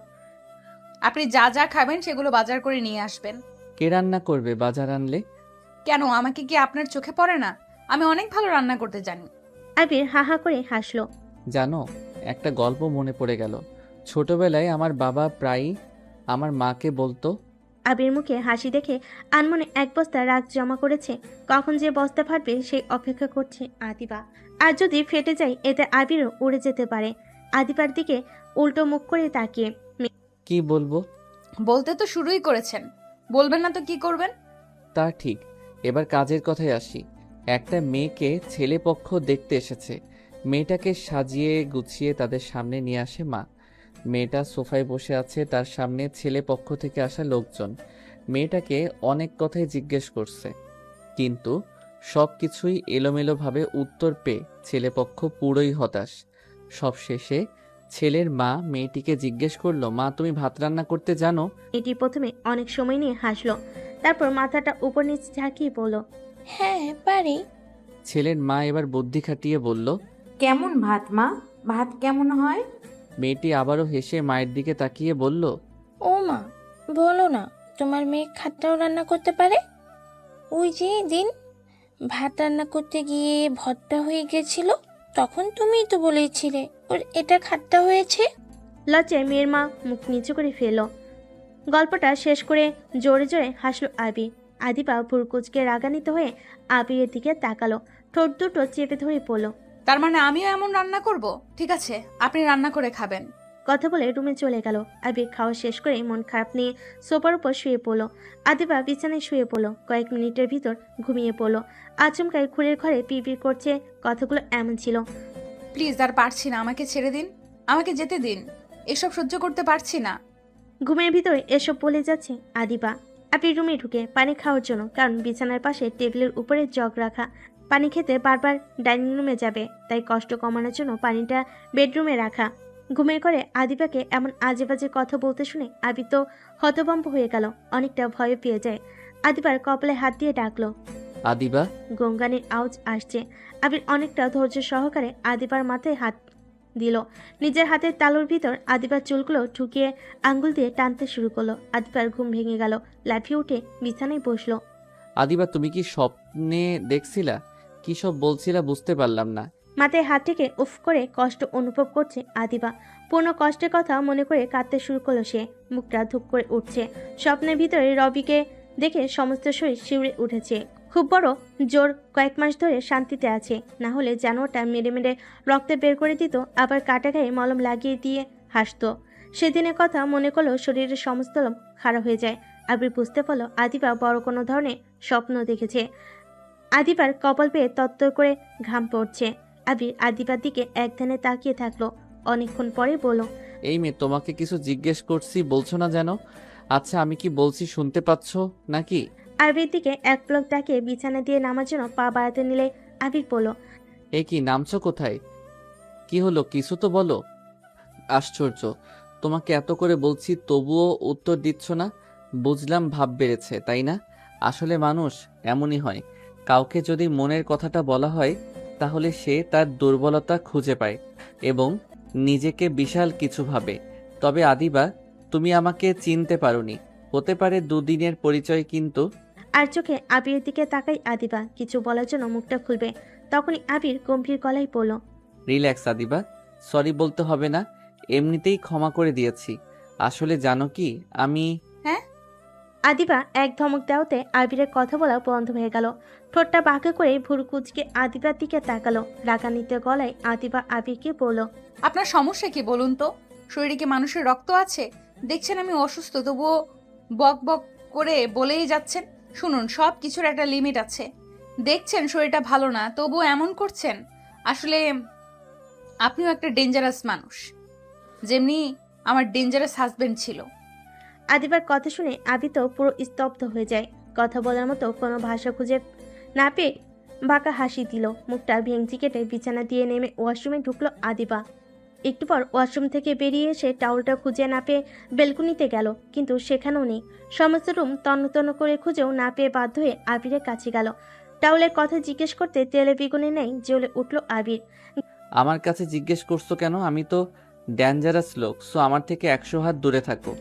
আপনি যা যা খাবেন সেগুলো বাজার করে নিয়ে আসবেন। কে রান্না করবে বাজার আনলে? কেন, আমাকে কি আপনার চোখে পড়ে না? আমি অনেক ভালো রান্না করতে জানি। আবির হা হা করে হাসলো। জানো, একটা গল্প মনে পড়ে গেল। ছোটবেলায় আমার বাবা প্রায়ই আমার মাকে বলতো। আবির মুখে হাসি দেখে আনমনে এক বস্তা রাগ জমা করেছে। কখন যে বস্তা ফাটবে সেই অপেক্ষা করছে আদিবা। আর যদি ফেটে যায় এতে আবিরও উড়ে যেতে পারে। আদিবার দিকে উল্টো মুখ করে তাকিয়ে। কি বলবো? বলতে তো শুরুই করেছেন, বলবেন না তো কি করবেন? তা ঠিক, এবার কাজের কথায় আসি। একটা মেয়েকে ছেলেপক্ষ দেখতে এসেছে। মেয়েটাকে সাজিয়ে গুছিয়ে তাদের সামনে নিয়ে আসে মা। মেয়েটা সোফায় বসে আছে, তার সামনে ছেলেপক্ষ থেকে আসা লোকজন মেয়েটাকে অনেক কথাই জিজ্ঞেস করছে, কিন্তু সব কিছুই এলোমেলোভাবে উত্তর পেয়ে ছেলেপক্ষ পুরোই হতাশ। সব শেষে ছেলের মা মেয়েটিকে জিজ্ঞেস করলো, মা তুমি ভাত রান্না করতে জানো? এটি প্রথমে অনেক সময় নিয়ে হাসলো, তারপর মাথাটা উপর নিচে ঝাঁকিয়ে বলল, হ্যাঁ পারি। ছেলের মা এবার বুদ্ধি খাটিয়ে বলল, কেমন ভাত মা? ভাত কেমন হয়? মেয়েটি আবারও হেসে মায়ের দিকে তাকিয়ে বলল, ও মা, বলো না তোমার মেয়ে খাটটাও রান্না করতে পারে। ওই যে দিন ভাত রান্না করতে গিয়ে ভর্তা হয়ে গেছিল, তখন তুমিই তো বলেছিলে ওর এটা খাট্টা হয়েছে। লজ্জায় মেয়ের মা মুখ নিচু করে ফেলল। গল্পটা শেষ করে জোরে জোরে হাসলো আবির। আদিবা ভুরকুচকে রাগান্বিত হয়ে আবিরের দিকে তাকালো, ঠোঁট দুটো চেপে ধরে পড়ল। তার মানে আমিও এমন রান্না করব? ঠিক আছে, আপনি রান্না করে খাবেন। কথা বলে রুমে চলে গেল। আবির খাওয়া শেষ করে মন খারাপ নিয়ে সোফার উপর শুয়ে পড়ল। আদিবা বিছানায় শুয়ে পড়ল। কয়েক মিনিটের ভিতর ঘুমিয়ে পড়ল। আচমকাই খুঁড়ের ঘরে পিপির করছে। কথাগুলো এমন ছিল, প্লিজ আর পারছি না, আমাকে ছেড়ে দিন, আমাকে যেতে দিন, এসব সহ্য করতে পারছি না। ঘুমের ভিতরে এসব বলে যাচ্ছে আদিবা। আবির রুমে ঢুকে পানি খাওয়ার জন্য, কারণ বিছানার পাশে টেবিলের উপরে জগ রাখা। পানি খেতে বারবার ডাইনিং রুমে যাবে, তাই কষ্ট কমানোর জন্য পানিটা বেডরুমে রাখা। ঘুমের ঘরে আদিবাকে এমন আজে বাজে কথা বলতে শুনে আবির তো হতভম্ব হয়ে গেল, অনেকটা ভয় পেয়ে যায়। আদিবার কপালে হাত দিয়ে ডাকলো। আদিবা। গঙ্গানের আওয়াজ আসছে। আবির অনেকটা ধৈর্য সহকারে আদিবার মাথায় হাত দিল। নিজের হাতের তালুর ভিতর আদিবার চুলগুলো ঠুকিয়ে আঙ্গুল দিয়ে টানতে শুরু করলো। আদিবার ঘুম ভেঙে গেল, লাফিয়ে উঠে বিছানায় বসলো। আদিবা, তুমি কি স্বপ্নে দেখছিলা? কি সব বলছিলা বুঝতে পারলাম না। মাথায় হাত থেকে উফ করে কষ্ট অনুভব করছে আদিবা। পূর্ণ কষ্টের কথা মনে করে কাঁদতে শুরু করলো সে। মুখটা ধুপ করে উঠছে। স্বপ্নের ভিতরে রবিকে দেখে সমস্ত শরীর শিউরে উঠেছে। খুব বড় জোর কয়েক মাস ধরে শান্তিতে আছে, না হলে জানোয়ারটা মেরে মেরে রক্ত বের করে দিত, আবার কাটা গায়ে মলম লাগিয়ে দিয়ে হাসতো। সেদিনের কথা মনে করলেও শরীরের সমস্ত লোম খাড়া হয়ে যায়। আবির বুঝতে পারলো আদিবা বড় কোনো ধরনের স্বপ্ন দেখেছে। আদিবার কপাল পেয়ে তত্তর করে ঘাম পড়ছে। আবির আদিবার দিকে একধানে তাকিয়ে থাকলো। অনেকক্ষণ পরে বলল, এই মেয়ে, তোমাকে কিছু জিজ্ঞেস করছি, বলছো না যেন? আচ্ছা, আমি কি বলছি শুনতে পাচ্ছ নাকি? আবির দিকে এক পলক তাকিয়ে বিছানা দিয়ে নামার জন্য পা বাড়াতে নিলে আবির বলল, এ কি, নামছো কোথায়? কি হলো, কিছু তো বলো। আশ্চর্য, তোমাকে এত করে বলছি তবুও উত্তর দিচ্ছ না। বুঝলাম ভাব বেড়েছে, তাই না? আসলে মানুষ এমনই হয়, কাউকে যদি মনের কথাটা বলা হয় তাহলে সে তার দুর্বলতা খুঁজে পায় এবং নিজেকে বিশাল কিছু ভাবে। তবে আদিবা, তুমি আমাকে চিনতে পারোনি, হতে পারে দুদিনের পরিচয়, কিন্তু। আর চোখে আবিরের দিকে তাকাই আদিবা কিছু বলার জন্য মুখটা খুলবে, তখনই আবির গম্ভীর গলায় বলল, রিল্যাক্স আদিবা, সরি বলতে হবে না, এমনিতেই ক্ষমা করে দিয়েছি। আসলে জানো কি, আমি। হ্যাঁ? আদিবা এক ধমক দেওয়াতে আবিরের কথা বলা বন্ধ হয়ে গেল। ঠোঁটটা বাঁকা করে ভুরু কুচকে আদিবার দিকে তাকালো। রাগান্বিত গলায় আদিবা আবিরকে বলল, আপনার সমস্যা কি বলুন তো? শরীরে কি মানুষের রক্ত আছে? দেখছেন আমি অসুস্থ, তবুও বক বক করে বলেই যাচ্ছেন। শুনুন, সব কিছুর একটা লিমিট আছে। দেখছেন শরীরটা ভালো না, তবুও এমন করছেন। আসলে আপনিও একটা ডেঞ্জারাস মানুষ, যেমনি আমার ডেঞ্জারাস হাজবেন্ড ছিল। আদিবার কথা শুনে আবির তো পুরো স্তব্ধ হয়ে যায়। কথা বলার মতো কোনো ভাষা খুঁজে না পেয়ে বাঁকা হাসি দিল। মুখটা ভেঙচি কেটে বিছানা দিয়ে নেমে ওয়াশরুমে ঢুকলো আদিবা। একটু পর ওয়াশরুম থেকে বেরিয়ে এসে টাওয়ালটা খুঁজে না পেয়ে বেলকুনিতে গেল, কিন্তু সেখানেও নেই। সমস্ত রুম তন্ন তন্ন করে খুঁজেও না পেয়ে বাধ্য হয়ে আবিরের কাছে গেল। টাওয়ালের কথা জিজ্ঞেস করতে তেলে বেগুনে নেই জ্বলে উঠল আবির। আমার কাছে জিজ্ঞেস করছো কেন? আমি তো ডেঞ্জারাস লোক, সো আমার থেকে 100 হাত দূরে থাকো,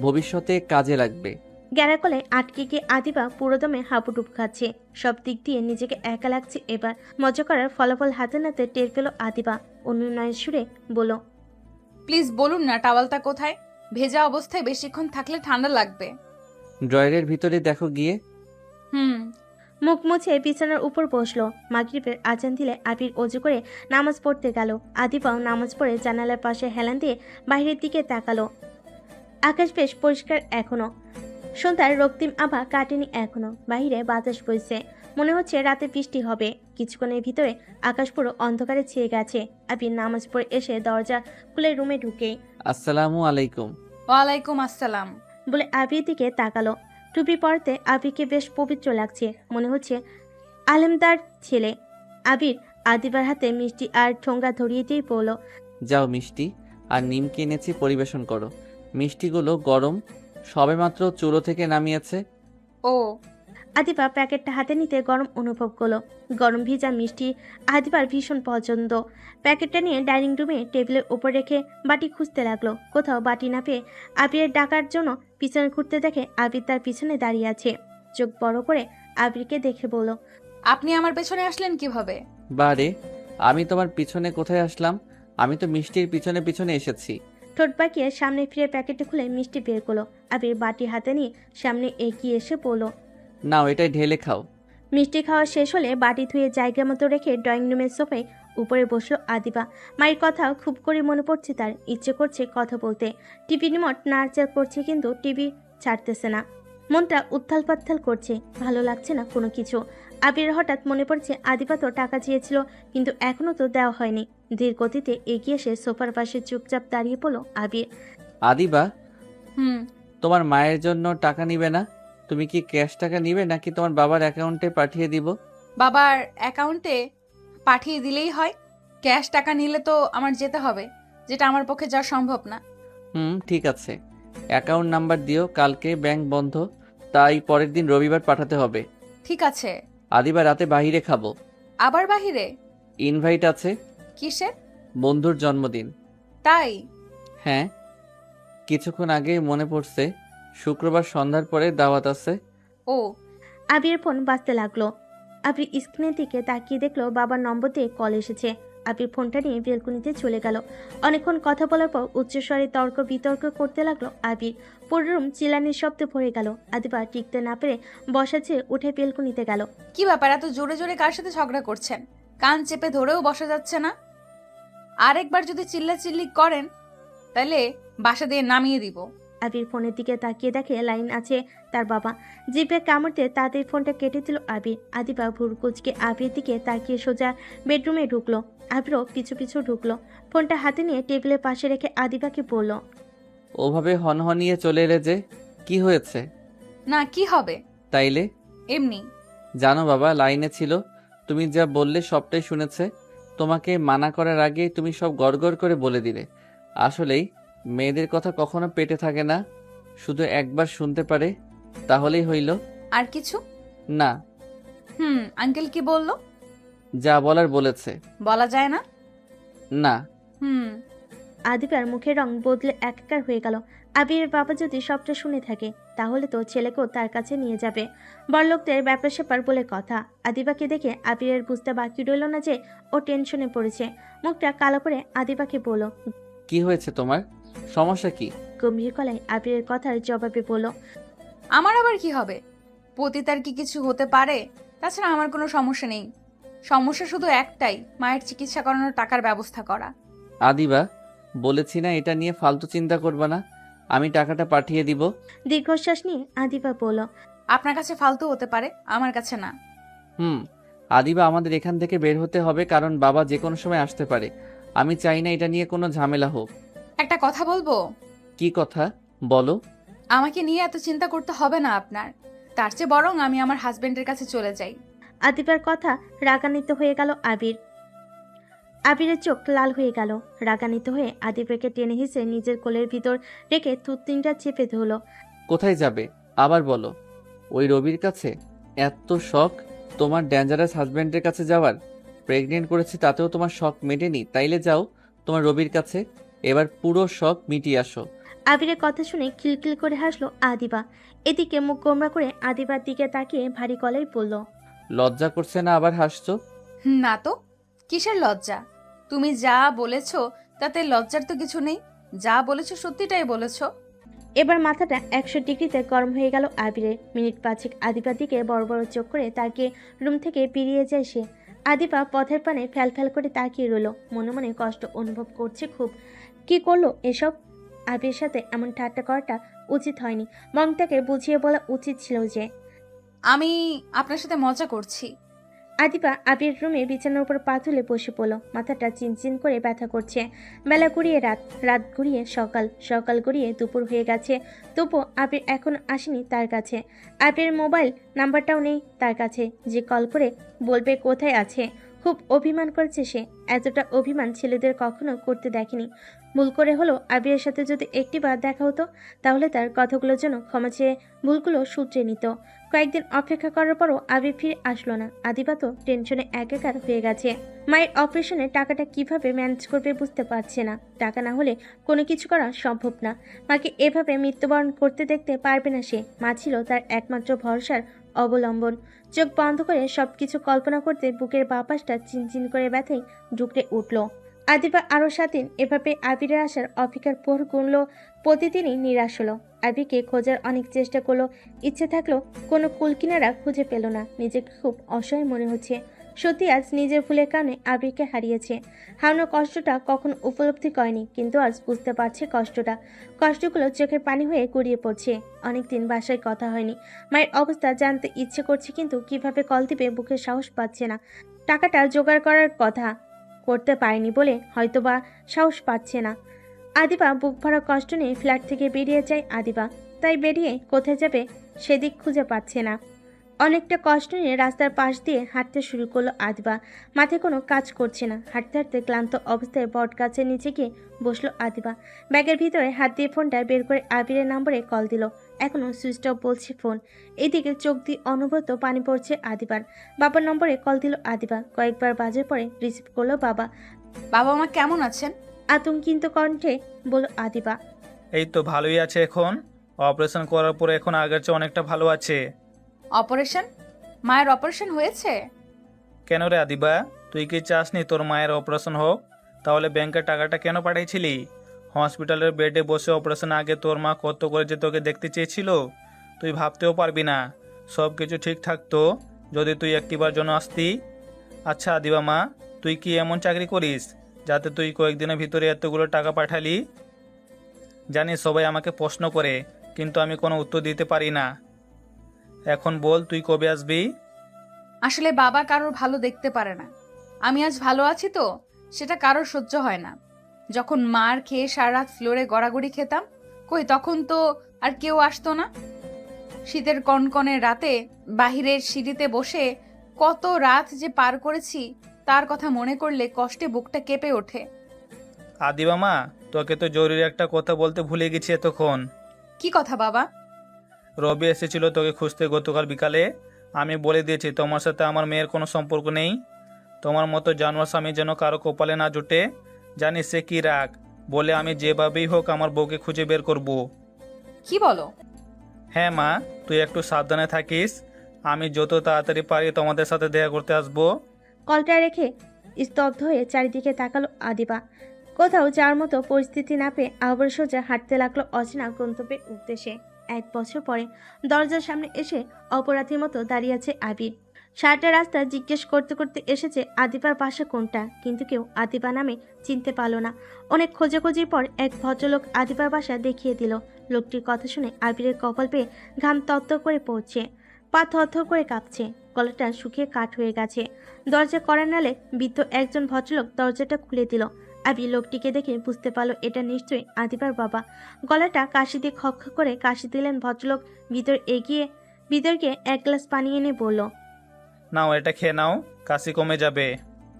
ভবিষ্যতে কাজে লাগবে। গ্যারাকলে আটকে গিয়ে আদিবা পুরোদমে হাঁপুডুপ খাচ্ছে। সব দিক দিয়ে নিজেকে একা লাগছে এবার। মজা করার ফলাফল হাতে নাতে টের পেল আদিবা। অনুনয়ের সুরে বলল, প্লিজ বলুন না টাওয়ালটা কোথায়? ভেজা অবস্থায় বেশিক্ষণ থাকলে ঠান্ডা লাগবে। ড্রয়ারের ভিতরে দেখো গিয়ে। হুম। মুখ মুছে বিছানার উপর বসলো। মাগরিবের আজান দিলে আবির অজু করে নামাজ পড়তে গেল। আদিবাও নামাজ পড়ে জানালার পাশে হেলান দিয়ে বাইরের দিকে তাকালো। আকাশ বেশ পরিষ্কার এখনো। সন্ধ্যার রক্তিম আভা কাটেনি এখনো। বাইরে বাতাস বইছে, মনে হচ্ছে রাতে বৃষ্টি হবে। কিছুক্ষণের ভিতরে আকাশ পুরো অন্ধকারে ছেয়ে গেছে। আবির নামাজ পড়ে এসে দরজা খুলে রুমে ঢুকে আসসালামু আলাইকুম ওয়ালাইকুম আসসালাম বলে আবির দিকে তাকালো। টুপি পরতে আবিরকে বেশ পবিত্র লাগছে, মনে হচ্ছে আলেমদার ছেলে। আবির আদিবার হাতে মিষ্টি আর ঠোঙ্গা ধরিয়ে দিয়ে বলল, যাও, মিষ্টি আর নিমকি এনেছি, পরিবেশন করো। মিষ্টিগুলো গরম, সবেমাত্র চুলো থেকে নামিয়েছে। ও। আদিবা প্যাকেটটা হাতে নিতে গরম অনুভব করলো। গরম ভিজা মিষ্টি আদিবার ভীষণ পছন্দ। প্যাকেটটা নিয়ে ডাইনিং রুমে টেবিলের উপর রেখে বাটি খুঁজতে লাগলো। কোথাও বাটি না পেয়ে আবিরের ডাকার জন্য পিছনে ঘুরতে দেখে আবির তার পিছনে দাঁড়িয়ে আছে। চোখ বড় করে আবিরকে দেখে বলল, আপনি আমার পেছনে আসলেন কিভাবে? বারে, আমি তোমার পিছনে কোথায় আসলাম? আমি তো মিষ্টির পিছনে পিছনে এসেছি। ঠোঁট বাঁকিয়ে সামনে ফিরে প্যাকেটটা খুলে মিষ্টি বের করলো। আবির বাটি হাতে নিয়ে সামনে এগিয়ে এসে বলল, নাও, এটাই ঢেলে খাও। মিষ্টি খাওয়া শেষ হলে বাটি ধুয়ে জায়গা মতো রেখে ড্রয়িং রুমের সোফায় উপরে বসলো আদিবা। মায়ের কথা খুব করে মনে পড়ছে তার। ইচ্ছে করছে কথা বলতে। টিভি রিমোট নাড়াচাড়া করছে, কিন্তু টিভি ছাড়তেছে না। মনটা উত্থাল পাত্থাল করছে, ভালো লাগছে না কোনো কিছু। আবির হঠাৎ মনে পড়ছে আদিবা তো টাকা চেয়েছিল, কিন্তু এখনো তো দেওয়া হয়নি। ধীর গতিতে এগিয়ে এসে সোফার পাশে চুপচাপ দাঁড়িয়ে পড়ল আবির। আদিবা, হুম। তোমার মায়ের জন্য টাকা নিবে না? তুমি কি ক্যাশ টাকা নিবে নাকি তোমার বাবার অ্যাকাউন্টে পাঠিয়ে দিব? বাবার অ্যাকাউন্টে পাঠিয়ে দিলেই হয়। ক্যাশ টাকা নিলে তো আমার যেতে হবে, যেটা আমার পক্ষে যাওয়া সম্ভব না। ঠিক আছে, অ্যাকাউন্ট নাম্বার দিও। কালকে ব্যাংক বন্ধ, তাই পরের দিন রবিবার পাঠাতে হবে। ঠিক আছে। আদিবা, রাতে বাইরে খাবো। আবার বাহিরে? ইনভাইট আছে। কিসের? বন্ধুর জন্মদিন। তাই? হ্যাঁ, কিছুক্ষণ আগে মনে পড়ছে, শুক্রবার সন্ধ্যার পরে দাওয়াত আছে। ও। আবির ফোন বাজতে লাগলো। আবির স্ক্রিনের দিকে তাকিয়ে দেখলো বাবার নম্বর দিয়ে কল এসেছে। আবির ফোনটা নিয়ে বেলকুনিতে চলে গেল। অনেকক্ষণ কথা বলার পর উচ্চস্বরে তর্ক বিতর্ক করতে লাগলো আবির। পুরো রুম চিল্লানির শব্দে ভরে গেল। আদিবা টিকতে না পেরে বসা ছেড়ে উঠে বেলকুনিতে গেল। কি ব্যাপার, এত জোরে জোরে কার সাথে ঝগড়া করছেন? কান চেপে ধরেও বসা যাচ্ছে না? আরেকবার যদি চিল্লাচিল্লি করেন তাহলে বাসা দিয়ে নামিয়ে দিব। আবির ফোনের দিকে তাকিয়ে দেখে লাইন আছে তার বাবা। জিভে কামড় দিয়ে তাদের ফোনটা কেটে দিল আবির। আদিবা ভুর কুচকে আবির দিকে তাকিয়ে সোজা বেডরুমে ঢুকলো। আবিরও পিছু পিছু ঢুকলো। ফোনটা হাতে নিয়ে টেবিলের পাশে রেখে আদিবাকে বলল, ওভাবে হনহনিয়ে চলে এলে যে, কি হয়েছে? না, কি হবে? তাইলে? এমনি। জানো বাবা লাইনে ছিল, তুমি যা বললে সবটাই শুনেছে। তোমাকে মানা করার আগে তুমি সব গড়গড় করে বলে দিলে। আসলেই মেয়েদের কথা কখনো পেটে থাকে না, শুধু একবার শুনতে পারে, তাহলেই হইল। আর কিছু? না। আঙ্কেল কি বললো? যা বলার বলেছে। বলা যায় না? না। আদিবার মুখের রং বদলে একাকার হয়ে গেল। আবিরের বাবা যদি সবটা শুনে থাকে, তাহলে তো ছেলেকেও তার কাছে নিয়ে যাবে। বড়লোকদের ব্যাপার স্যাপার বলে কথা। আদিবাকে দেখে আবিরের বুঝতে বাকি রইল না যে ও টেনশনে পড়েছে। মুখটা কালো করে আদিবাকে বলল, কি হয়েছে তোমার? সমস্যা কি? গম্ভীর গলায় আবিরের কথার জবাবে বলল, আমার আবার কি হবে? পতিতার কি কিছু হতে পারে? তাছাড়া আমার কোনো সমস্যা নেই। সমস্যা শুধু একটাই, মায়ের চিকিৎসা করানোর টাকার ব্যবস্থা করা। আদিবা, বলেছি না এটা নিয়ে ফালতু চিন্তা করবা না, আমি টাকাটা পাঠিয়ে দিব। দীর্ঘশ্বাস নিয়ে আদিবা বলল, আপনার কাছে ফালতু হতে পারে, আমার কাছে না। আদিবা, আমাদের এখান থেকে বের হতে হবে, কারণ বাবা যে কোনো সময় আসতে পারে। আমি চাই না এটা নিয়ে কোনো ঝামেলা হোক। একটা কথা বলবো? কি কথা? বলো। আমাকে নিয়ে এত চিন্তা করতে হবে না আপনার। তার চেয়ে বরং আমি আমার হাজবেন্ডের কাছে চলে যাই। আদিবার কথা রাগান্বিত হয়ে গেল আবির। আবিরের চোখ লাল হয়ে গেল। রাগান্বিত হয়ে আদিবাকে টেনে হিসেবে নিজের কোলের ভিতর রেখে থুতনিটা চেপে ধরল। কোথায় যাবে আবার বলো? ওই রবির কাছে? এত শখ তোমার ডেঞ্জারাস হাজবেন্ডের কাছে যাওয়ার? প্রেগনেন্ট করেছি তাতেও তোমার শখ মেটেনি, তাইলে যাও তোমার রবির কাছে। এবার পুরো শখ মিটিয়ে আসো। আবিরের কথা শুনে খিলখিল করে হাসলো আদিবা। এদিকে মুখ গোমরা করে আদিবার দিকে তাকিয়ে ভারী গলায় বলল, লজ্জা করছে না আবার হাসছো? না তো, কিসের লজ্জা? তুমি যা বলেছ তাতে লজ্জার তো কিছু নেই। যা বলেছো সত্যিটাই বলেছো। এবার মাথাটা 100 ডিগ্রিতে গরম হয়ে গেল আবিরের। মিনিট 5 আদিবার দিকে বড় বড় চোখ করে তাকিয়ে রুম থেকে বেরিয়ে যায় সে। আদিবা পথের পানে ফ্যাল করে তাকিয়ে রইল। মনে মনে কষ্ট অনুভব করছে খুব। কি করলো এসব? আবির সাথে এমন ঠাট্টা করাটা উচিত হয়নি। বরং তাকে বুঝিয়ে বলা উচিত ছিল যে, আমি আপনার সাথে মজা করছি। আদিবা আবির রুমে বিছানার উপর পা তুলে বসে পড়ল। মাথাটা চিনচিন করে ব্যথা করছে। বেলা গড়িয়ে রাত, রাত গড়িয়ে সকাল, সকাল গড়িয়ে দুপুর হয়ে গেছে। তবুও আবির এখনো আসেনি তার কাছে। আবিরের মোবাইল নাম্বারটাও নেই তার কাছে যে কল করে বলবে কোথায় আছে। খুব অভিমান করেছে সে। এতটা অভিমান ছেলেদের কখনো করতে দেখেনি। ভুল করে হলো আবিরের সাথে যদি একটিবার দেখা হতো, তাহলে তার কথাগুলোর জন্য ক্ষমা চেয়ে ভুলগুলো শুধরে নিত। কয়েকদিন অপেক্ষা করার পরও আবির ফিরে আসলো না। আদিবা তো টেনশনে একাকার হয়ে গেছে। মায়ের অপারেশনে টাকাটা কিভাবে ম্যানেজ করবে বুঝতে পারছে না। টাকা না হলে কোনো কিছু করা সম্ভব না। মাকে এভাবে মৃত্যুবরণ করতে দেখতে পারবে না সে। মা ছিল তার একমাত্র ভরসার অবলম্বন। চোখ বন্ধ করে সবকিছু কল্পনা করতে বুকের বাঁ পাশটা চিনচিন করে ব্যথায় ঢুকরে উঠল। আদিবা আরও 7 দিন এভাবে আবিরের আসার অপেক্ষার পর গুনল। প্রতিদিনই নিরাশ হলো। আবিরকে খোঁজার অনেক চেষ্টা করলো, ইচ্ছে থাকলেও কোনো কুলকিনারা খুঁজে পেল না। নিজেকে খুব অসহায় মনে হচ্ছে। সত্যি আজ নিজের ভুলের কারণে আবিরকে হারিয়েছে। হারানোর কষ্টটা কখনো উপলব্ধি করেনি, কিন্তু আজ বুঝতে পারছে কষ্টটা। কষ্টগুলো চোখের পানি হয়ে গড়িয়ে পড়ছে। অনেকদিন বাসায় কথা হয়নি। মায়ের অবস্থা জানতে ইচ্ছে করছে, কিন্তু কিভাবে কল দিবে বুকে সাহস পাচ্ছে না। টাকাটা জোগাড় করার কথা করতে পারেনি বলে হয়তোবা সাহস পাচ্ছে না। আদিবা বুক ভরা কষ্ট নিয়ে ফ্ল্যাট থেকে বেরিয়ে যায় আদিবা। তাই বেরিয়ে কোথায় যাবে সেদিক খুঁজে পাচ্ছে না। অনেকটা কষ্ট নিয়ে রাস্তার পাশ দিয়ে হাঁটতে শুরু করলো আদিবা। মাথায় কোনো কাজ করছে না। হাঁটতে হাঁটতে ক্লান্ত অবস্থায় বট গাছের নিচে গিয়ে বসলো আদিবা। ব্যাগের ভিতরে হাত দিয়ে ফোনটা বের করে আবিরের নম্বরে কল দিল। এখনো সুইচ অফ বলছে ফোন। এইদিকে চোখ দিয়ে অনবরত পানি পড়ছে আদিবার। বাবার নম্বরে কল দিল আদিবা। কয়েকবার বাজে পরে রিসিভ করলো বাবা। বাবা মা কেমন আছেন? আতঙ্কিত কণ্ঠে বলল আদিবা। এই তো ভালোই আছে এখন। অপারেশন করার পরে এখন আগের চেয়ে অনেকটা ভালো আছে। অপারেশন? মায়ের অপারেশন হয়েছে? কেন রে আদিবা, তুই কি চাসনি তোর মায়ের অপারেশন হোক? তাহলে ব্যাংকের টাকাটা কেন পাঠাইছিলি? হসপিটালের বেডে বসে অপারেশন আগে তোর মা কত করে যে তোকে দেখতে চেয়েছিল তুই ভাবতেও পারবি না। সব কিছু ঠিক থাকতো যদি তুই একটিবার জন্য আসতি। আচ্ছা আদিবা মা, তুই কি এমন চাকরি করিস যাতে তুই কয়েকদিনের ভিতরে এতগুলো টাকা পাঠালি? জানিস সবাই আমাকে প্রশ্ন করে, কিন্তু আমি কোনো উত্তর দিতে পারি না। এখন বল তুই কবে আসবি? আসলে বাবা কারোর ভালো দেখতে পারে না। আমি আজ ভালো আছি তো সেটা কারোর সহ্য হয় না। যখন মার খেয়ে সারা রাত ফ্লোরে গড়াগড়ি খেতাম, কই তখন তো আর কেউ আসতো না। শীতের কনকনে রাতে বাহিরের সিঁড়িতে বসে কত রাত যে পার করেছি তার কথা মনে করলে কষ্টে বুকটা কেঁপে ওঠে। আদিবা মা, তোকে তো জরুরি একটা কথা বলতে ভুলে গেছি এতক্ষণ। কি কথা বাবা? রবি এসেছিল তোকে খুঁজতে গতকাল বিকালে। আমি বলে দিয়েছি তোমার সাথে আমার মেয়ের কোনো সম্পর্ক নেই। তোমার মতো জানোয়ার স্বামী যেন কারো কপালে না জুটে। জানিস সে কি রাগ, বলে আমি যেভাবেই হোক আমার বউকে খুঁজে বের করব। কি বলো? হ্যাঁ মা, তুই একটু সাবধানে থাকিস। আমি যত তাড়াতাড়ি পারি তোমাদের সাথে দেখা করতে আসবো। কলটা রেখে স্তব্ধ হয়ে চারিদিকে তাকালো আদিবা। কোথাও যাওয়ার মতো পরিস্থিতি না পেয়ে আবার সোজা হাঁটতে লাগলো অচেনা গন্তব্যের উদ্দেশ্যে। 1 বছর পরে দরজার সামনে এসে অপরাধীর মতো দাঁড়িয়ে আছে আবির। সারাটা রাস্তা জিজ্ঞেস করতে করতে এসেছে আদিবার বাসা কোনটা, কিন্তু কেউ আদিবা নামে চিনতে পারল না। অনেক খোঁজাখুঁজির পর এক ভদ্রলোক আদিবার বাসা দেখিয়ে দিল। লোকটির কথা শুনে আবিরের কপাল পেয়ে ঘাম তত্তর করে পড়ছে। পা থরথর করে কাঁপছে। গলাটা শুকিয়ে কাঠ হয়ে গেছে। দরজা কড়া নালে বৃদ্ধ একজন ভদ্রলোক দরজাটা খুলে দিল। আবির লোকটিকে দেখে বুঝতে পারলো এটা নিশ্চয়ই আদিবার বাবা। গলাটা কাশি দিয়ে খক করে কাশি দিলেন ভদ্রলোক। ভিতর গিয়ে 1 গ্লাস পানি এনে বলল, নাও এটা খেয়ে নাও, কাশি কমে যাবে।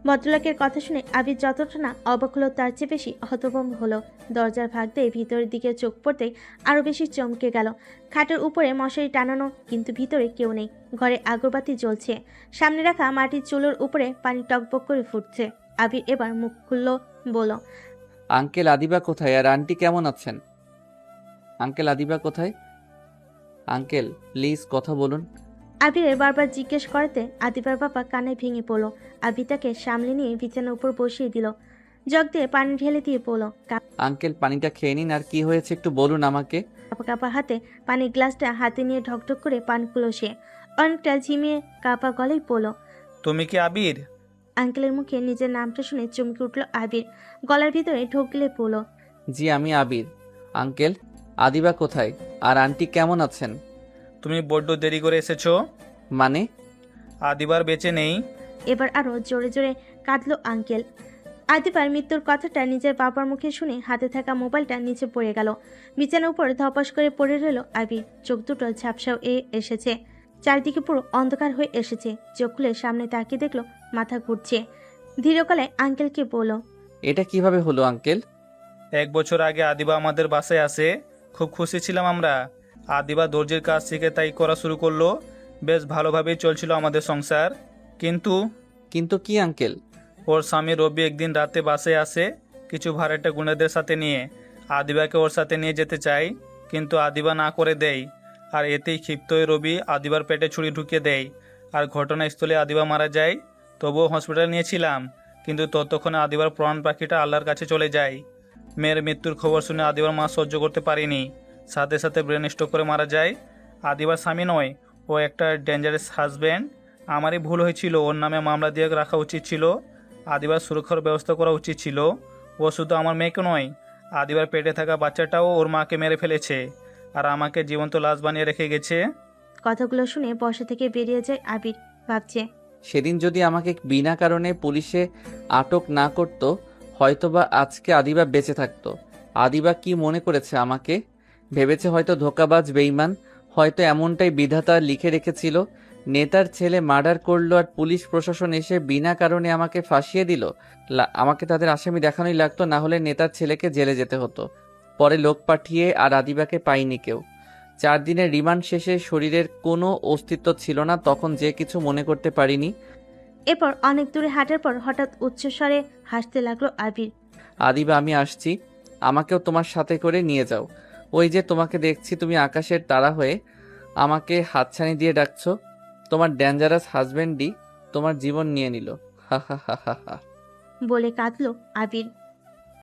ভদ্রলোকের কথা শুনে আবির যতটা না অবাক হলো তার চেয়ে বেশি হতভম্ব হলো। দরজার ভাগ দিয়ে ভিতরের দিকে চোখ পড়তেই আরো বেশি চমকে গেল। খাটের উপরে মশারি টানানো, কিন্তু ভিতরে কেউ নেই। ঘরে আগরবাতি জ্বলছে, সামনে রাখা মাটির চুলোর উপরে পানি টকবক করে ফুটছে। আবির এবার মুখ খুলল, বলল, আঙ্কেল আদিবা কোথায় আর আন্টি কেমন আছেন? আঙ্কেল আদিবা কোথায়? আঙ্কেল প্লিজ কথা বলুন। আবিরের বারবার জিজ্ঞেস করাতে আদিবার বাবা কানে ভেঙে পড়ল। আবির তাকে সামলে নিয়ে বিছানার উপর বসিয়ে দিল। জগ দিয়ে পানি ঢেলে দিয়ে পড়ল। আঙ্কেল পানিটা খেয়ে নিন, আর কি হয়েছে একটু বলুন আমাকে। কাপা কাপা হাতে পানির গ্লাসটা হাতে নিয়ে ঢকঢক করে পান খুলো সে। অনেকটা ঝিমিয়ে কাপা গলেই পড়ল, তুমি কি আবির? আঙ্কেলের মুখে নিজের নামটা শুনে চমকে উঠল আবির। গলার ভিতরে ঢোক গিলে পড়ল, জি আমি আবির। আঙ্কেল আদিবা কোথায় আর আন্টি কেমন আছেন? তুমি বড্ড দেরি করে এসেছো। মানে? আদিবার বেঁচে নেই। এবার আরো জোরে জোরে কাঁদলো আঙ্কেল। আদিবার মৃত্যুর কথাটা নিজের বাবার মুখে শুনে হাতে থাকা মোবাইলটা নিচে পড়ে গেল। বিছানার উপর ধপাস করে পড়ে রইল আবির। চোখ দুটো ঝাপসা এসেছে, চারিদিকে পুরো অন্ধকার হয়ে এসেছে। চোখ খুলে সামনে তাকিয়ে দেখলো মাথা ঘুরছে। ধীর গলায় আঙ্কেলকে বলল, এটা কিভাবে হলো আঙ্কেল? 1 বছর আগে আদিবা আমাদের বাসায় আসে, খুব খুশি ছিলাম আমরা। আদিবা দর্জির কাজ শিখে তাই করা শুরু করলো। বেশ ভালোভাবেই চলছিল আমাদের সংসার। কিন্তু কিন্তু কি আঙ্কেল? ওর স্বামী রবি একদিন রাতে বাসায় আসে কিছু ভাড়াটে গুন্ডাদের সাথে নিয়ে। আদিবাকে ওর সাথে নিয়ে যেতে চাই, কিন্তু আদিবা না করে দেয়। আর এতেই ক্ষিপ্ত হয়ে রবি আদিবার পেটে ছুরি ঢুকিয়ে দেয়, আর ঘটনাস্থলে আদিবা মারা যায়। তবুও হসপিটাল নিয়েছিলাম, কিন্তু ততক্ষণে আদিবার প্রাণ পাখিটা আল্লাহর কাছে চলে যায়। মেয়ের মৃত্যুর খবর শুনে আদিবার মা সহ্য করতে পারেনি, সাথে সাথে ব্রেন স্ট্রোক করে মারা যায়। আদিবার স্বামী নয়, ও একটা ডেঞ্জারাস হাজব্যান্ড। আমারই ভুল হয়েছিল, ওর নামে মামলা দিয়ে রাখা উচিত ছিল। আদিবার সুরক্ষার ব্যবস্থা করা উচিত ছিল। ও শুধু আমার মেয়েকে নয়, আদিবার পেটে থাকা বাচ্চাটাও ওর মাকে মেরে ফেলেছে, আর আমাকে জীবন্ত লাশ বানিয়ে রেখে গেছে। কথাগুলো শুনে বসা থেকে বেরিয়ে যায় আবির। ভাবছে, সেদিন যদি আমাকে বিনা কারণে পুলিশে আটক না করতো, হয়তোবা আজকে আদিবা বেঁচে থাকতো। আদিবা কি মনে করেছে আমাকে? ভেবেছে হয়তো ধোঁকাবাজ বেঈমান, হয়তো এমনটাই বিধাতা লিখে রেখেছিল। নেতার ছেলে মার্ডার করলো আর পুলিশ প্রশাসন এসে বিনা কারণে আমাকে ফাঁসিয়ে দিল। আমাকে তাদের আসামি দেখানোই লাগতো, না হলে নেতার ছেলেকে জেলে যেতে হতো। পরে লোক পাঠিয়ে আর আদিবাকে পাইনি কেউ। 4 দিনের রিমান্ড শেষে শরীরের কোনো অস্তিত্ব ছিল না, তখন যে কিছু মনে করতে পারিনি। এরপর অনেক দূরে হাঁটার পর হঠাৎ উচ্চস্বরে হাসতে লাগলো আবির। আদিবা আমি আসছি, আমাকেও তোমার সাথে করে নিয়ে যাও। ওই যে তোমাকে দেখছি, তুমি আকাশের তারা হয়ে আমাকে হাতছানি দিয়ে ডাকছো। তোমার ডেঞ্জারাস হাজবেন্ডই তোমার জীবন নিয়ে নিল। হা হা হা হা হা। বলে কাঁদলো আবির।